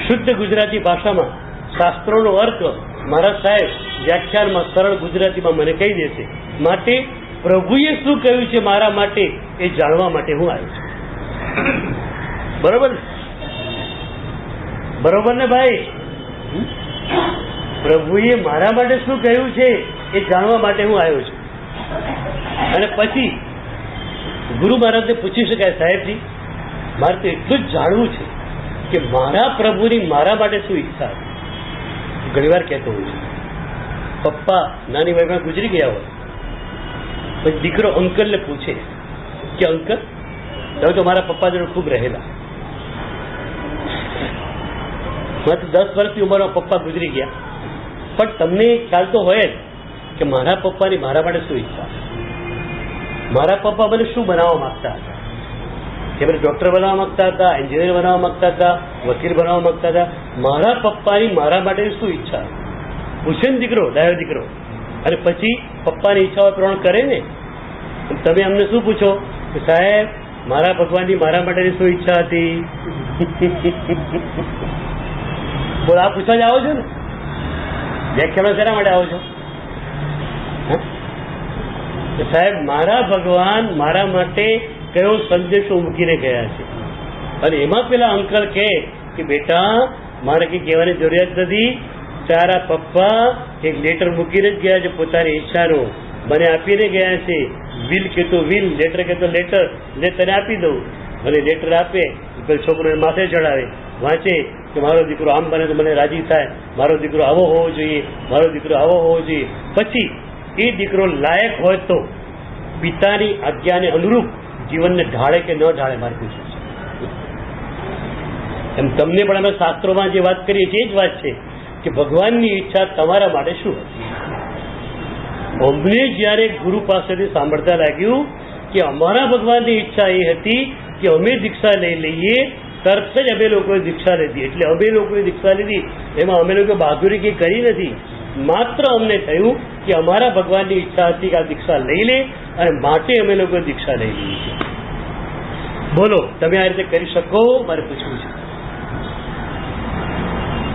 શુદ્ધ ગુજરાતી ભાષામાં શાસ્ત્રોનો અર્થ મારા સાહેબ વ્યાખ્યાનમાં સરળ ગુજરાતીમાં મને કહી દેશે. માટે પ્રભુએ શું કહ્યું છે મારા માટે એ જાણવા માટે હું આવ્યો છું. બરોબર બરોબર ને ભાઈ? પ્રભુએ મારા માટે શું કહ્યું છે એ જાણવા માટે હું આવ્યો છું. અને પછી ગુરુ મહારાજને પૂછી શકાય, સાહેબજી મારે તો એટલું જ જાણવું છે કે મારા પ્રભુની મારા માટે શું ઈચ્છા હતી. ઘણી વાર કહેતો હોઉં છું, પપ્પા નાની વયમાં ગુજરી ગયા હોય, પછી દીકરો અંકલને પૂછે કે અંકલ તમે તો મારા પપ્પા જોડે ખૂબ રહેલા, માત્ર 10 વર્ષની ઉંમરમાં પપ્પા ગુજરી ગયા, પણ તમને ખ્યાલ તો હોય જ કે મારા પપ્પાની મારા માટે શું ઈચ્છા, મારા પપ્પા મને શું બનાવવા માંગતા હતા. કે મને ડોક્ટર બનાવવા માંગતા હતા, એન્જિનિયર બનાવવા માંગતા હતા, વકીલ બનાવવા માંગતા હતા. મારા પપ્પાની મારા માટે શું ઈચ્છા પૂછે ને દીકરો, ડાયો દીકરો. અને પછી પપ્પાની ઈચ્છાઓ પ્રમાણે કરે ને. તમે અમને શું પૂછો કે સાહેબ મારા ભગવાનની મારા માટેની શું ઈચ્છા હતી? બોલ, આ પૂછવા જ આવો છો ને? વ્યાખ્યાનો શેના માટે આવો છો? સાહેબ મારા ભગવાન મારા માટે કયો સંદેશો મૂકીને ગયા છે. અને એમાં પેલા અંકલ કહે કે બેટા મારે કઈ કહેવાની જરૂરિયાત નથી, તારા પપ્પા એક લેટર મૂકીને જ ગયા છે પોતાની ઈચ્છાનો, મને આપીને ગયા છે. વિલ કહેતો વિલ, લેટર કહેતો લેટર, લે તને આપી દઉં. અને લેટર આપે, છોકરો માથે ચડાવે, વાંચે કે મારો દીકરો આમ બને તો મને રાજી થાય, મારો દીકરો આવો હોવો જોઈએ, મારો દીકરો આવો હોવો જોઈએ. પછી એ દીકરો લાયક હોય તો પિતાની આજ્ઞાને અનુરૂપ જીવનને ઢાળે કે ન ઢાળે મારે પૂછવું છે. એમ તમને પણ અમે શાસ્ત્રોમાં જે વાત કરીએ છીએ એ જ વાત છે કે ભગવાનની ઈચ્છા તમારા માટે શું હતી. અમને જયારે ગુરુ પાસેથી સાંભળતા લાગ્યું કે અમારા ભગવાનની ઈચ્છા એ હતી કે અમે દીક્ષા લઈ લઈએ, તરત જ અમે લોકોએ દીક્ષા લીધી. એટલે અમે લોકોએ દીક્ષા લીધી એમાં અમે લોકો બહાદુરી કંઈ કરી નથી. માત્ર અમને થયું કે અમારા ભગવાનની ઈચ્છા હતી કે આ દીક્ષા લઈ લે, અને માટે અમે લોકો દીક્ષા લઈ લીધી છે. બોલો, તમે આ રીતે કરી શકો? મારે પૂછવું છે,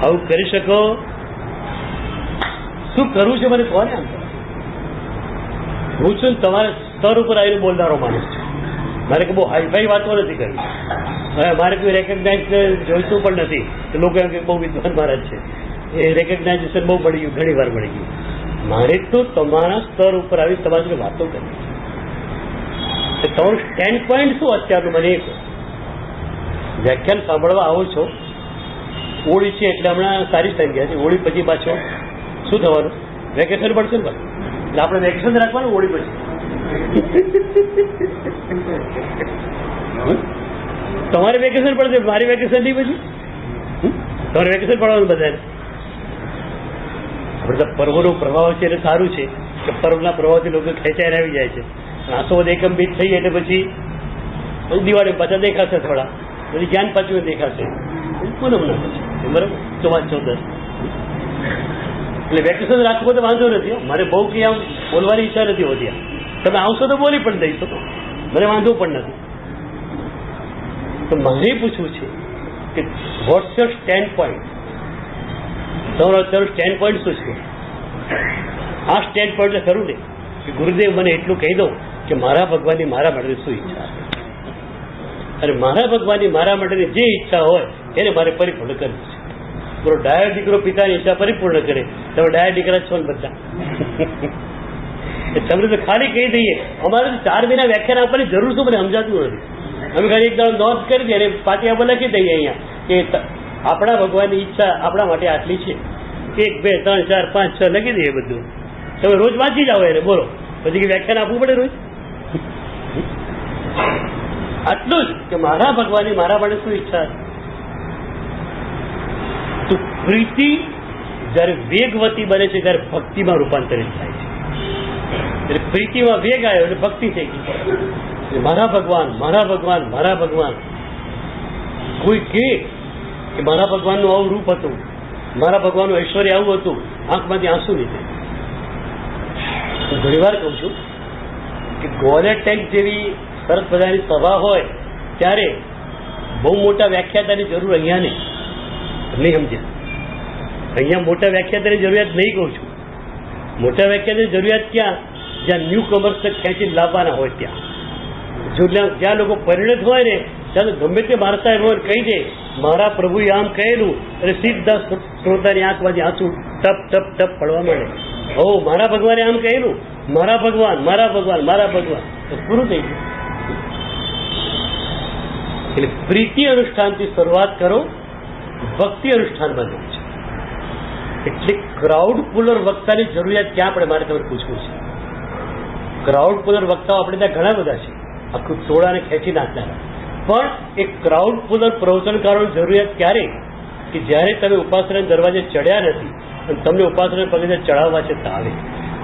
આવું કરી શકો? શું કરવું છે મને કોને? આમ હું છું ને તમારા સ્તર ઉપર આવીને બોલનારો માણસ છે. મારે કે બહુ હાઈફાઈ વાતો નથી કરવી. હવે મારે કોઈ રેકગ્નાઇઝ જોઈતું પણ નથી. લોકો એમ કે બહુ વિદ્વાન મહારાજ છે, એ રેકગ્નાઇઝેશન બહુ મળી ગયું, ઘણી વાર મળી ગયું. મારે તો તમારા સ્તર ઉપર આવી તમારી જોડે વાતો કરવી. તમારું સ્ટેન્ડ પોઈન્ટ શું અત્યારનું મને એક વ્યાખ્યાન સાંભળવા આવો છો? હોળી છે એટલે હમણાં સારી સંખ્યા છે. હોળી પછી પાછો શું થવાનું? વેકેશન પડશે ને? એટલે આપણે વેકેશન રાખવાનું હોળી પછી. તમારે વેકેશન પડશે, મારી વેકેશન નહીં પછી. તમારે વેકેશન પડવાનું બધાને. આપણે તો પર્વનો પ્રભાવ છે એટલે સારું છે કે પર્વના પ્રભાવથી લોકો ખેંચાઈને આવી જાય છે. આસો બધે એકમબીજ થઈ એટલે પછી દિવાળી પાછા દેખાશે, થોડા પછી જ્ઞાન પાછું દેખાશે પૂનમના પછી, બરાબર? ચોમાસ 14 એટલે વેકેશન રાખવું તો વાંધો નથી. મારે બહુ કંઈ આમ બોલવાની ઈચ્છા નથી હોતી. તમે આવશો તો બોલી પણ દઈશો, મને વાંધો પણ નથી. તો મારે પૂછવું છે કે વોટ્સ યોર સ્ટેન્ડ પોઈન્ટ? તમારો અત્યારનું સ્ટેન્ડ પોઈન્ટ શું છે? આ સ્ટેન્ડ પોઈન્ટ ખરું ને કે ગુરુદેવ મને એટલું કહી દો કે મારા ભગવાનની મારા માટે શું ઈચ્છા છે, અને મારા ભગવાનની મારા માટેની જે ઈચ્છા હોય એને મારે પરિપૂર્ણ કરવી છે. પૂરો ડાયો દીકરો પિતાની ઈચ્છા પરિપૂર્ણ કરે. તમે ડાયા દીકરા છો ને બધા. તમને તો ખાલી કહી દઈએ. અમારે તો 4 મહિના વ્યાખ્યાન આપવાની જરૂર શું મને સમજાતું નથી. અમે ખાલી એકદમ નોંધ કરી દઈએ અને પાછી આપણે લખી દઈએ અહીંયા કે આપણા ભગવાનની ઈચ્છા આપણા માટે આટલી છે. 1, 2, 3, 4, 5, 6 લખી દઈએ બધું. તમે રોજ વાંચી જાઓ એને, બોલો પછી કે વ્યાખ્યાન આપવું પડે રોજ? આટલું જ કે મારા ભગવાનની મારા માટે શું ઈચ્છા છે. તો પ્રીતિ જયારે વેગવતી બને છે ત્યારે ભક્તિમાં રૂપાંતરિત થાય છે. એટલે પ્રીતિમાં વેગ આવ્યો એટલે ભક્તિ થઈ ગઈ. મારા ભગવાન, મારા ભગવાન, મારા ભગવાન. કોઈ કે મારા ભગવાનનું આવું રૂપ હતું, મારા ભગવાનનું ઐશ્વર્ય આવું હતું, આંખમાંથી આંસુ નીકળે. હું ઘણી વાર કહું છું કે ગોલેટ ટેન્ક જેવી સરસ મજાની સભા હોય ત્યારે બહુ મોટા વ્યાખ્યાતાની જરૂર અહીંયા નહીં સમજ્યા. અહીંયા મોટા વ્યાખ્યાતાની જરૂરિયાત નહીં કહું છું. મોટા વ્યાખ્યાતાની જરૂરિયાત ક્યાં? જ્યાં ન્યૂ કમર્સને ખેંચી લાવવાના હોય ત્યાં. જો જ્યાં લોકો પરિણત હોય ને ત્યાં તો ગમે તે મારા સાહેબ હોય કહી દે મારા પ્રભુએ આમ કહેલું, અને સીધા શ્રોતાની આંખમાંથી આંસુ ટપ ટપ ટપ પડવા માંડે. હો મારા ભગવાને આમ કહેલું, મારા ભગવાન, મારા ભગવાન, મારા ભગવાન. પૂરું થઈ ગયું. એટલે પ્રીતિ અનુષ્ઠાનથી શરૂઆત કરો, ભક્તિ અનુષ્ઠાન બને છે. એટલે ક્રાઉડ પુલર વક્તાની જરૂરિયાત ક્યાં પડે મારે તમને પૂછવું છે. ક્રાઉડ પુલર વક્તાઓ આપણે ત્યાં ઘણા બધા છે, આખું ટોળાને ખેંચી નાખનારા. પણ એક ક્રાઉડ પુલર પ્રવચનકારોની જરૂરિયાત ક્યારે? કે જ્યારે તમે ઉપાસના દરવાજે ચડ્યા નથી અને તમને ઉપાસના પગલે ચડાવવા છે તાવે.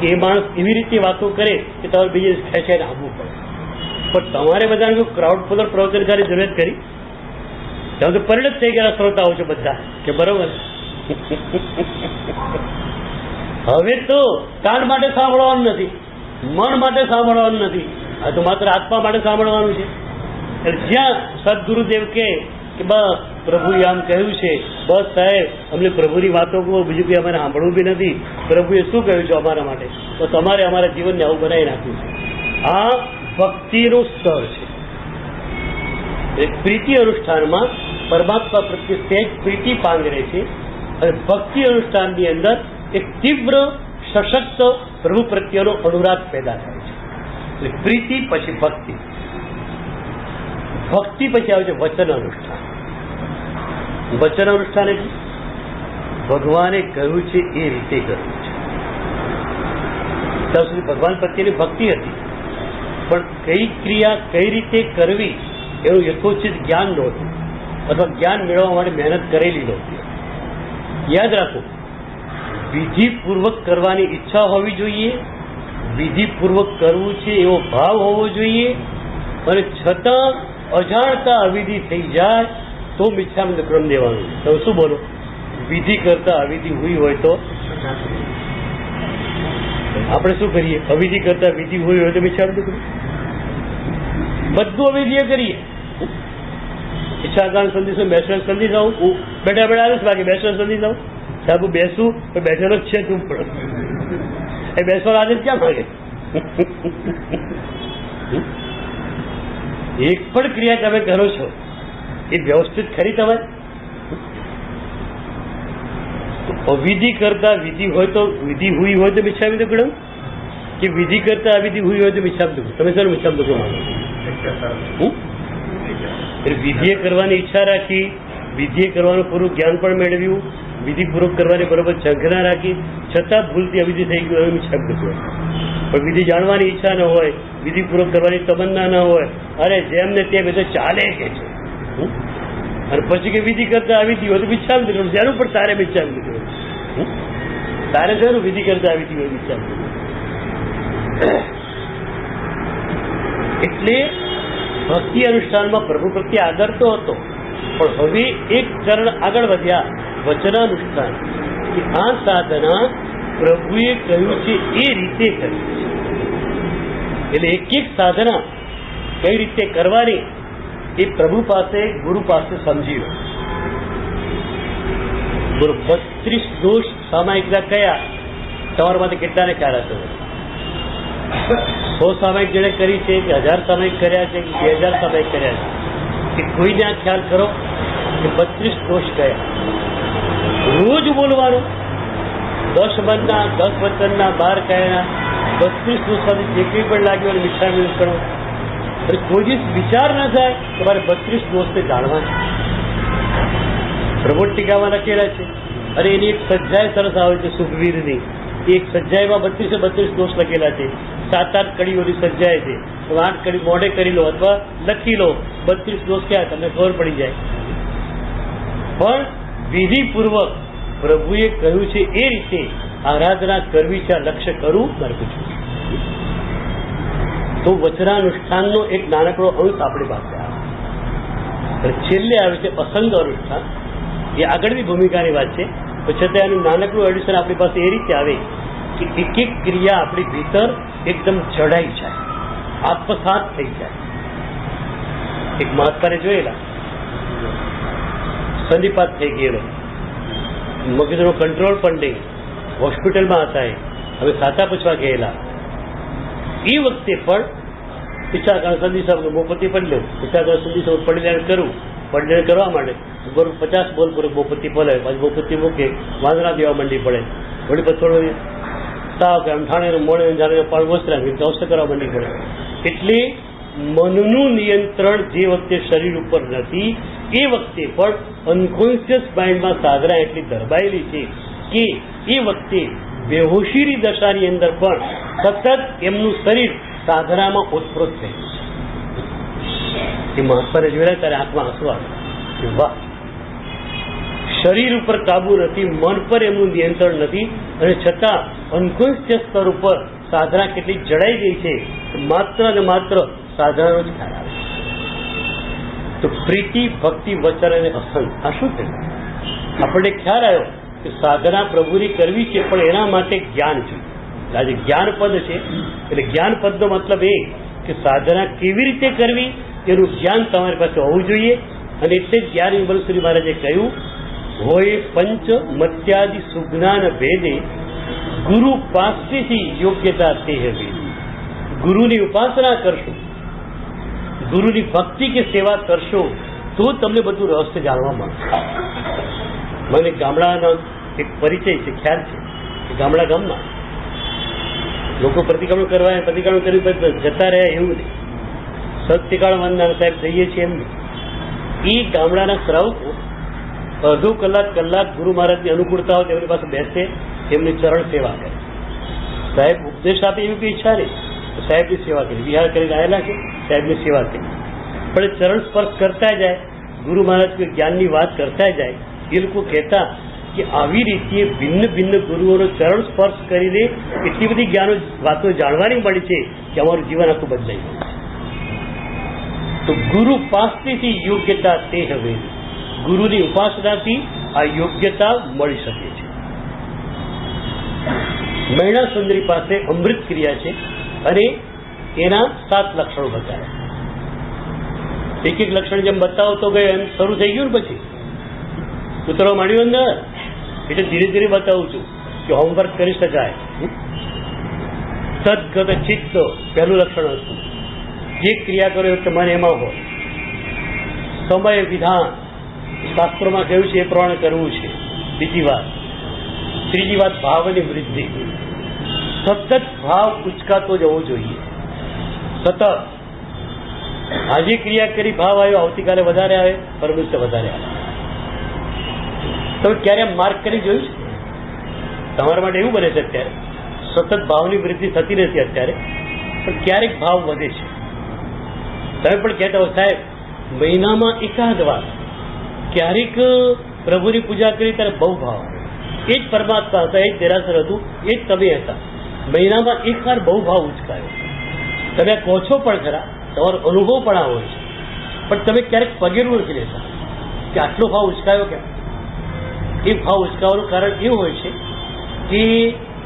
એ માણસ એવી રીતે વાતો કરે કે તમારે બીજે ખેંચાઈને આવવું પડે. પણ તમારે બધાને ક્રાઉડ પુલર પ્રવચનકારની જરૂરિયાત કરી? તમે તો પરિણત થઈ ગયેલા શ્રોતાઓ છો બધા, કે બરોબર? હવે તો કાન માટે સાંભળવાનું નથી, મન માટે સાંભળવાનું નથી, આ તો માત્ર આત્મા માટે સાંભળવાનું છે. એટલે જ્યાં સદગુરુદેવ કે બસ પ્રભુએ આમ કહ્યું છે, બસ સાહેબ અમને પ્રભુની વાતો કહો, બીજું કંઈ અમારે સાંભળવું બી નથી. પ્રભુએ શું કહ્યું છે અમારા માટે, તો તમારે અમારા જીવનને આવું બનાવી નાખ્યું છે. આ ભક્તિનું સ્તર છે. પ્રીતિ અનુષ્ઠાનમાં પરમાત્મા પ્રત્યે સહેજ પ્રીતિ પાંગરે છે, અને ભક્તિ અનુષ્ઠાનની અંદર એક તીવ્ર સશક્ત પ્રભુ પ્રત્યેનો અનુરાગ પેદા થાય છે. એટલે પ્રીતિ પછી ભક્તિ, ભક્તિ પછી આવે છે વચન અનુષ્ઠાન. વચન અનુષ્ઠાન એટલે ભગવાને કહ્યું છે એ રીતે કરવું છે. ત્યાં સુધી ભગવાન પ્રત્યેની ભક્તિ હતી, પણ કઈ ક્રિયા કઈ રીતે કરવી એનું યથોચિત જ્ઞાન નહોતું, અથવા જ્ઞાન મેળવવા માટે મહેનત કરેલી નહોતી. યાદ રાખો, વિધિપૂર્વક કરવાની ઈચ્છા હોવી જોઈએ, વિધિપૂર્વક કરવું છે એવો ભાવ હોવો જોઈએ, અને છતાં અજાણતા અવિધિ થઈ જાય તો મિથ્યામિત ક્રમ દેવાનું. તમે શું બોલો? વિધિ કરતા અવિધિ હુઈ હોય તો આપણે શું કરીએ? અવિધિ કરતા વિધિ હોય તો મિથ્યાબુદ્ધિ કરીએ. બધું અવિધિએ કરીએ. ઈચ્છાકાંડ સંદેશો બેસવા સંદેશ આવું બેઠા બેઠા આવે બાકી બેસવા સંદેશ આવું સાહેબ બેસું તો બેઠેલો જ છે તું પણ એ બેસવા આદેશ ક્યાં માંગે? એક પણ ક્રિયા તમે કરો છો એ વ્યવસ્થિત ખરી તમારે? અવિધિ કરતા વિધિ હોય તો વિધિ હુઈ હોય તો મિથ્યાબુદ્ધિ ગણો કે વિધિ કરતા અવિધિ હુઈ હોય તો મિથ્યાબુદ્ધિ? તમે સર મિથ્યાબુદ્ધિ માનો? વિધિએ કરવાની ઈચ્છા રાખી, વિધિએ કરવાનું પૂરું જ્ઞાન પણ મેળવ્યું, વિધિપૂર્વક કરવાની બરોબર ઝંખના રાખી, છતાં ભૂલથી અવિધિ થઈ ગયું એવું મિથ્યાબુદ્ધિ હોય. પણ વિધિ જાણવાની ઈચ્છા ન હોય, વિધિપૂર્વક કરવાની તમન્ના ન હોય, અરે જેમને તે બધું ચાલે કે છે, અને પછી કે વિધિ કરતા અવિધિ હોય તો મિથ્યાબુદ્ધિ કરું. જેનું પણ તારે મિથ્યાબુદ્ધિ કરું, તારે શેનું વિધિ કરતા અવિધિ હોય મિથ્યાબુદ્ધિ? એટલે ભક્તિ અનુષ્ઠાનમાં પ્રભુ પ્રત્યે આદર તો હતો, પણ હવે એક ચરણ આગળ વધ્યા, વચનાનુષ્ઠાન. કે આ સાધના પ્રભુએ કહ્યું છે એ રીતે કરી છે. એટલે એક એક સાધના કઈ રીતે કરવાની એ પ્રભુ પાસે, ગુરુ પાસે સમજી લો. 32 દોષ સામાયિકના કયા તમારામાંથી કેટલાને ખ્યાલ હશે? 100 સામાયિક જેને કરી છે કે 1000 સામાયિક કર્યા છે કે 2000 સામાયિક કર્યા છે, કે કોઈને આ ખ્યાલ કરો કે 32 દોષ કયા? રોજ બોલવાનું 10 મનના, 10 વચનના, 12 કયાના 32 દોષ સાથે જે કંઈ પણ લાગ્યું અને મિથ્યા મિલ કરો. કોઈ દિવસ વિચાર ના થાય તમારે 32 દોષને જાણવા છે. પ્રબોધ ટીકામાં લખેલા છે. અરે એની એક સજ્જાય સરસ આવે છે સુખવીરની. એક સજ્જાયમાં 32 દોષ લખેલા છે. 7-8 કડીઓની સજ્જાય છે. 8 કડી મોઢે કરી લો અથવા લખી લો. 32 દોષ ક્યાં તમને ખબર પડી જાય. પણ વિધિપૂર્વક પ્રભુએ કહ્યું છે એ રીતે આરાધના કરવી છે. લક્ષ્ય કરવું મારે પૂછવું તો વચનાનુષ્ઠાનનો એક નાનકડો અંશ આપણી પાસે આવે. છેલ્લે આવે છે અસંગ અનુષ્ઠાન. એ આગળની ભૂમિકાની વાત છે, પણ છતાં એનું નાનકડું એડિશન આપણી પાસે એ રીતે આવે કે એક એક ક્રિયા આપણી ભીતર એકદમ જડાઈ જાય, આત્મસાત થઈ જાય. એક મહાત્માને જોયેલા, સંધિપાત થઈ ગયેલો, મગજનો કંટ્રોલ પણ નહીં, હોસ્પિટલમાં હતા. હવે સાતા પૂછવા ગયેલા. એ વખતે પણ ઈચ્છા સંદેશા બોપતિ પણ લેવું, ઈચ્છા સંદેશા પડીને કરવું, પડીને કરવા માટે 50 બોલ પૂરું બોપતિ પડે, પછી બોપતિ મૂકે, વાંદરા દેવા માંડી પડે, વળી પછી થોડું તાવ કે આમ ઠાણે મોડે જાણે પણ વસ્ત્રા અવસ્થા કરવા માંડી પડે. એટલે મનનું નિયંત્રણ જે વખતે શરીર ઉપર નથી એ વખતે પણ અનકોન્શિયસ માઇન્ડમાં સાધના એટલી દરબાયેલી છે કે એ વખતે બેહોશીની દશાની અંદર પણ સતત એમનું શરીર સાધનામાં ઓતપ્રોત થયું છે. એ મહાત્માને જોયા ત્યારે આંખમાં આંસુ આવે. વાહ, શરીર ઉપર કાબુ નથી, મન પર એમનું નિયંત્રણ નથી, અને છતાં અનકોન્શિયસ સ્તર ઉપર સાધના કેટલી જડાઈ ગઈ છે. માત્ર ને માત્ર સાધનાનો જ ખ્યાલ આવે. તો પ્રીતિ, ભક્તિ, વચન અને અસંગ, આ શું થયું? આપણને ખ્યાલ આવ્યો કે સાધના પ્રભુની કરવી છે, પણ એના માટે જ્ઞાન જોઈએ. આજે જ્ઞાન પદ છે, એટલે જ્ઞાન પદનો મતલબ એ કે સાધના કેવી રીતે કરવી એનું જ્ઞાન તમારી પાસે હોવું જોઈએ. અને એટલે જ જ્ઞાન વિમલસુરી મહારાજે કહ્યું, હોય પંચ મત્યાદિ સુજ્ઞાન ભેદે ગુરુ પાસેથી યોગ્યતા તે હવે. ગુરુની ઉપાસના કરશો, ગુરુની ભક્તિ કે સેવા કરશો તો તમને બધું રહસ્ય જાણવા મળશે. મને ગામડાનો એક પરિચય છે, ખ્યાલ છે કે ગામડા ગામમાં લોકો પ્રતિક્રમણ કરવા પ્રતિક્રમણ કરી જતા રહ્યા એવું નહીં. સત્યકાળ વંદના સાહેબ જઈએ છીએ એમ એ ગામડાના શ્રાવકો અડધો કલાક ગુરુ મહારાજની અનુકૂળતા હોય તેમની પાસે બેસે, તેમની ચરણ સેવા કરે. સાહેબ ઉપદેશ આપે એવી કોઈ ઈચ્છા નહીં, સાહેબની સેવા કરી, વિહાર કરીને આવેલા છે સાહેબની સેવા કરી. પણ ચરણ સ્પર્શ કરતા જાય, ગુરુ મહારાજ કોઈ જ્ઞાનની વાત કરતા જાય. એ લોકો કહેતા કે આવી રીતે ભિન્ન ભિન્ન ગુરુઓનો ચરણ સ્પર્શ કરીને એટલી બધી જ્ઞાનો વાતો જાણવાની મળી છે કે અમારું જીવન આખું બદલાઈ ગયું. તો ગુરુ પાસેથી યોગ્યતા તે હવે, ગુરુની ઉપાસનાથી આ યોગ્યતા મળી શકે છે. મૈણા સુંદરી પાસે અમૃત ક્રિયા છે અને એના 7 લક્ષણો બતાવ્યા. એક એક લક્ષણ જેમ બતાવો તો ગયો એમ શરૂ થઈ ગયું ને પછી ઉતરવા માંડ્યું અંદર. એટલે ધીરે ધીરે બતાવું છું કે હોમવર્ક કરી શકાય. તદગત ચિત્ત પહેલું લક્ષણ હતું. જે ક્રિયા કરો એટલે મન એમાં હોય. સમય વિધાન શાસ્ત્રોમાં કહ્યું છે એ પ્રમાણે કરવું છે. બીજી વાત. ત્રીજી વાત ભાવની વૃદ્ધિ. સતત ભાવ ઉચકાતો જવો જોઈએ. સતત આજે ક્રિયા કરી ભાવ આવ્યો, આવતીકાલે વધારે આવે, પરમિત વધારે આવે. તમે ક્યારે માર્ક કરી જોયું છે? તમારા માટે એવું બને છે અત્યારે સતત ભાવની વૃદ્ધિ થતી નથી અત્યારે, પણ ક્યારેક ભાવ વધે છે. તમે પણ કહેતા હો સાહેબ મહિનામાં એકાદ વાર ક્યારેક પ્રભુની પૂજા કરી ત્યારે બહુ ભાવ આવે. એ જ પરમાત્મા હતા, એ જ દેરાસર હતું, એ જ તમે હતા. મહિનામાં એક વાર બહુ ભાવ ઉચકાયો. તમે કહો છો પણ ખરા, તમારો અનુભવ પણ આ હોય છે, પણ તમે ક્યારેક પગેરું નથી લેતા કે આટલો ભાવ ઉચકાયો કેમ. એ ભાવ ઉચકાવાનું કારણ એવું હોય છે કે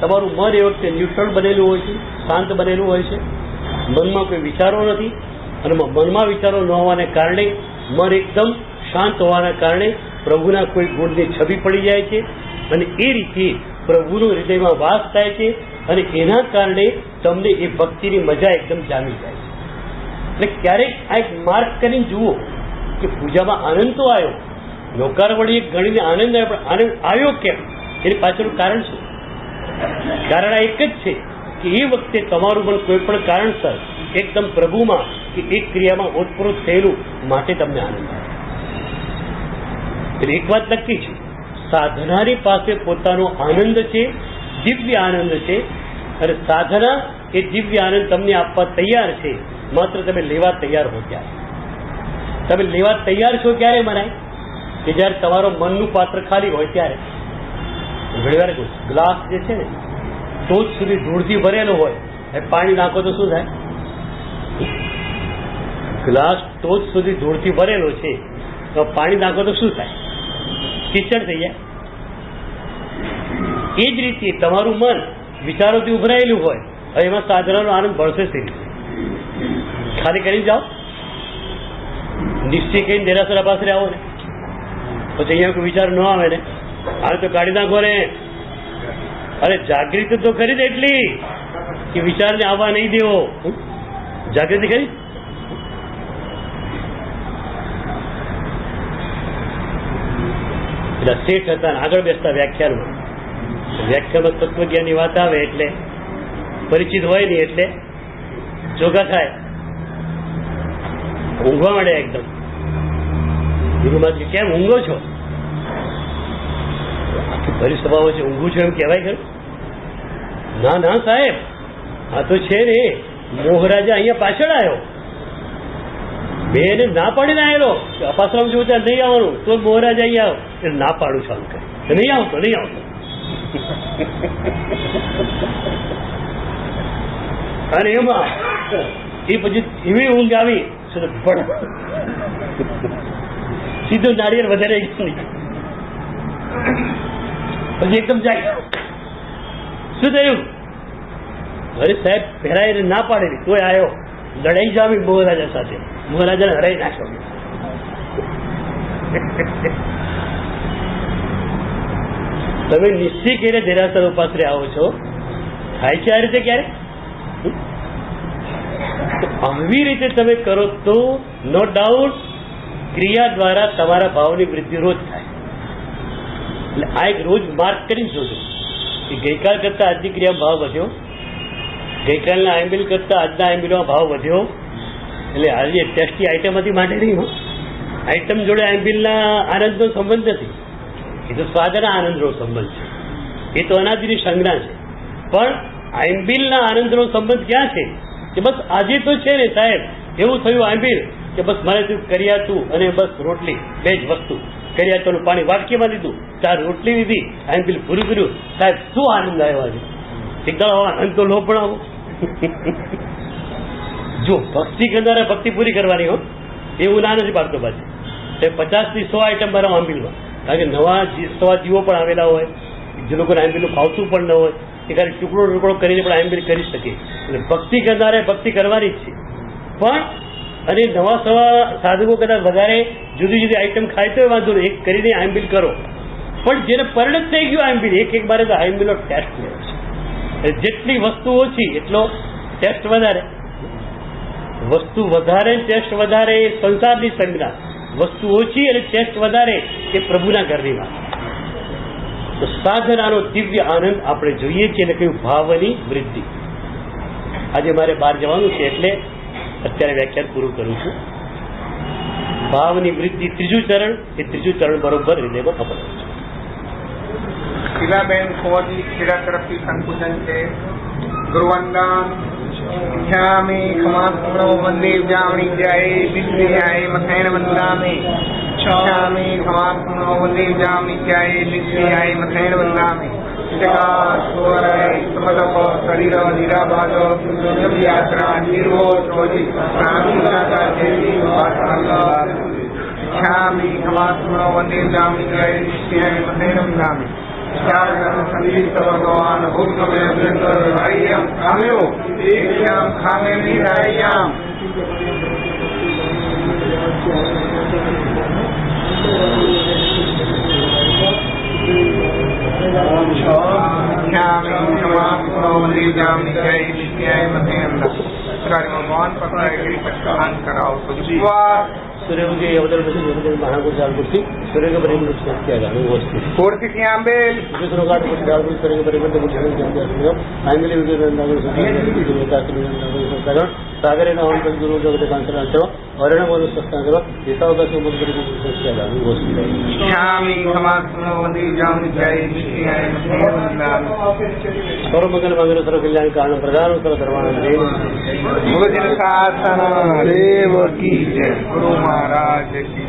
તમારું મન એ વખતે ન્યુટ્રલ બનેલું હોય છે, શાંત બનેલું હોય છે. મનમાં કોઈ વિચારો નથી અને મનમાં વિચારો ન હોવાને કારણે મન એકદમ શાંત હોવાના કારણે પ્રભુના કોઈ ગુણની છબી પડી જાય છે અને એ રીતે પ્રભુનો હૃદયમાં વાસ થાય છે અને એના કારણે તમને એ ભક્તિની મજા એકદમ જામી જાય છે. એટલે ક્યારેક આ એક માર્ક કરીને જુઓ કે પૂજામાં આનંદ તો આવ્યો, નોકાર વળી એક ગણીને આનંદ આવ્યો, પણ આનંદ આવ્યો કેમ? એની પાછળનું કારણ શું? કારણ આ એક જ છે કે એ વખતે તમારું મન કોઈ પણ કારણસર એકદમ પ્રભુમાં કે એક ક્રિયામાં ઓતપ્રોત થયેલું, માટે તમને આનંદ આવે. એક વાત નક્કી છે, સાધનાની પાસે પોતાનો આનંદ છે, દિવ્ય આનંદ છે, અને સાધના એ દિવ્ય આનંદ તમને આપવા તૈયાર છે, માત્ર તમે લેવા તૈયાર હો ત્યારે. તમે લેવા તૈયાર છો ક્યારે મનાય? કે જયારે તમારો મનનું પાત્ર ખાલી હોય ત્યારે. ઘણી વાર ગ્લાસ જે છે ને ટોચ સુધી ધૂળથી ભરેલો હોય, પાણી નાખો તો શું થાય? ગ્લાસ ટોચ સુધી ધૂળથી ભરેલો છે તો પાણી નાખો તો શું થાય? કિચડ થઈ જાય. એ જ રીતે તમારું મન વિચારોથી ઉભરાયેલું હોય, હવે એમાં સાધનાનો આનંદ ભળશે સી રીતે? ખાલી કરી જાઓ, નિશ્ચય કહીને દેરાસરા પાસે આવો ને, પછી અહીંયા કોઈ વિચાર ન આવે ને, આને તો કાઢી નાખો ને. અરે જાગૃતિ તો કરી દે એટલી કે વિચારને આવવા નહીં દેવો. જાગૃતિ કરી. પેલા શેઠ હતા આગળ બેસતા વ્યાખ્યાનમાં તત્વજ્ઞાનની વાત આવે એટલે પરિચિત હોય નહીં એટલે જોગા થાય, ઊંઘવા માંડે એકદમ. ગુરુમાં કેમ ઊંઘો છો? આખી ભરી સભાઓ છે, ઊંઘું છું એમ કહેવાય ખરું? ના ના સાહેબ, આ તો છે ને મોહરાજા અહીંયા પાછળ આવ્યો, મેં એને ના પાડીને આવેલો અપાશ્રમ જોવું ત્યાં નહીં આવવાનું, તો મોહરાજા અહીંયા આવો એટલે ના પાડું છું આમ કરી, નહીં આવતો નહીં આવતો. અને એમાં એ પછી એવી ઊંઘ આવી સીધું નાળિયેર વધારે પછી એકદમ જાય. શું થયું? અરે સાહેબ પહેરાઈને ના પાડેલી તોય આવ્યો, લડાઈ જામી મોહરાજા સાથે, મોહરાજાને હરાઈ નાખ્યો. તમે નિશ્ચય કરીને દેરાસર ઉપાસરે આવો છો, થાય છે આ રીતે ક્યારે? આવી રીતે તમે કરો તો નો ડાઉટ ક્રિયા દ્વારા તમારા ભાવની વૃદ્ધિ રોજ થાય. એટલે આ એક રોજ માર્ક કરીને જોજો કે ગઈકાલ કરતા આજની ક્રિયામાં ભાવ વધ્યો, ગઈકાલના આઈમ્બિલ કરતા આજના આઈમ્બિલમાં ભાવ વધ્યો. એટલે આજે ટેસ્ટી આઈટમ હતી માટે નહીં હો, આઈટમ જોડે આઈમ્બિલના આનંદનો સંબંધ નથી, એ તો સ્વાદના આનંદનો સંબંધ છે, એ તો અનાદિની સંજ્ઞા છે. પણ આઈમ્બિલના આનંદનો સંબંધ ક્યાં છે? કે બસ આજે તો છે ને સાહેબ એવું થયું આઈમ્બિલ કે બસ મારે તું કર્યાતું અને બસ રોટલી, બે જ વસ્તુ, કર્યાતું પાણી વાટકીમાં લીધું, ચાર રોટલી લીધી, આઈમ્બિલ પૂરું કર્યું. સાહેબ શું આનંદ આવ્યો આજે? એકદમ આનંદ તો લો પણ આવો. જો ભક્તિ કરનારા ભક્તિ પૂરી કરવાની હો, એવું ના નથી પાડતો પાછી. 50 થી 100 આઈટમ બનાવો આંબીલમાં, કારણ કે નવા જીવો પણ આવેલા હોય, જે લોકોને આંબીલું ફાવતું પણ ન હોય, એ ખાલી ટુકડો કરીને પણ આંબીલ કરી શકે. એટલે ભક્તિ કરનારે ભક્તિ કરવાની જ છે. પણ અને નવા સવા સાધકો કદાચ વધારે જુદી જુદી આઈટમ ખાય તો વાંધો નહીં, એક કરીને આંબીલ કરો. પણ જેને પરિણત થઈ ગયું આંબીલ, એક બારે તો આંબીલનો ટેસ્ટ લેવો છે. જેટલી વસ્તુ ઓછી એટલો ટેસ્ટ વધારે. વસ્તુ વધારે ટેસ્ટ વધારે એ સંસારની સંજ્ઞા, વસ્તુ ઓછી અને ટેસ્ટ વધારે એ પ્રભુના ઘરની વાત. તો સાધનાનો દિવ્ય આનંદ આપણે જોઈએ છીએ. અને કહ્યું ભાવની વૃદ્ધિ. આજે મારે બહાર જવાનું છે એટલે અત્યારે વ્યાખ્યાન પૂરું કરું છું. ભાવની વૃદ્ધિ ત્રીજું ચરણ, એ ત્રીજું ચરણ બરોબર હૃદયમાં અપનાવું છું. શીલાબેન ખોવાથી ખેડા તરફથી સંકુચન છે. ગુરુવંદન ખ્યામે ખમાસ્મણો વંદે જામણી જાય વિદ્યાય મથૈણ વંદામે. ખ્યામે ખમાસ્મણો વંદે જામણી જાય વિદ્યાય મથૈણ વંદામે. શરીર નિરાભાસ યાત્રા નિર્વો ચોજી ખ્યામે ખમાસ્મણો વંદે જામણી જાય વિદ્યાય મથૈણ વંદામે. સંગીત ભગવાન ખામ્યો ખામે નિરાયામ. ભગવાન પકડાય કરાવો. सूर्यमुखी अवतरण महानगर जालपुरती सूर्य के बड़े किया जाए कोर्सी आंबेल सूर्य के बड़े सागर गुरु जगत कांचन वर्ण बोलो सत्संग दिशावकाश किया सर्वमंगल मंगल सर्व कल्याण कारण प्रधान सर्व धर्मानंद देव की जय. गुरु महाराज की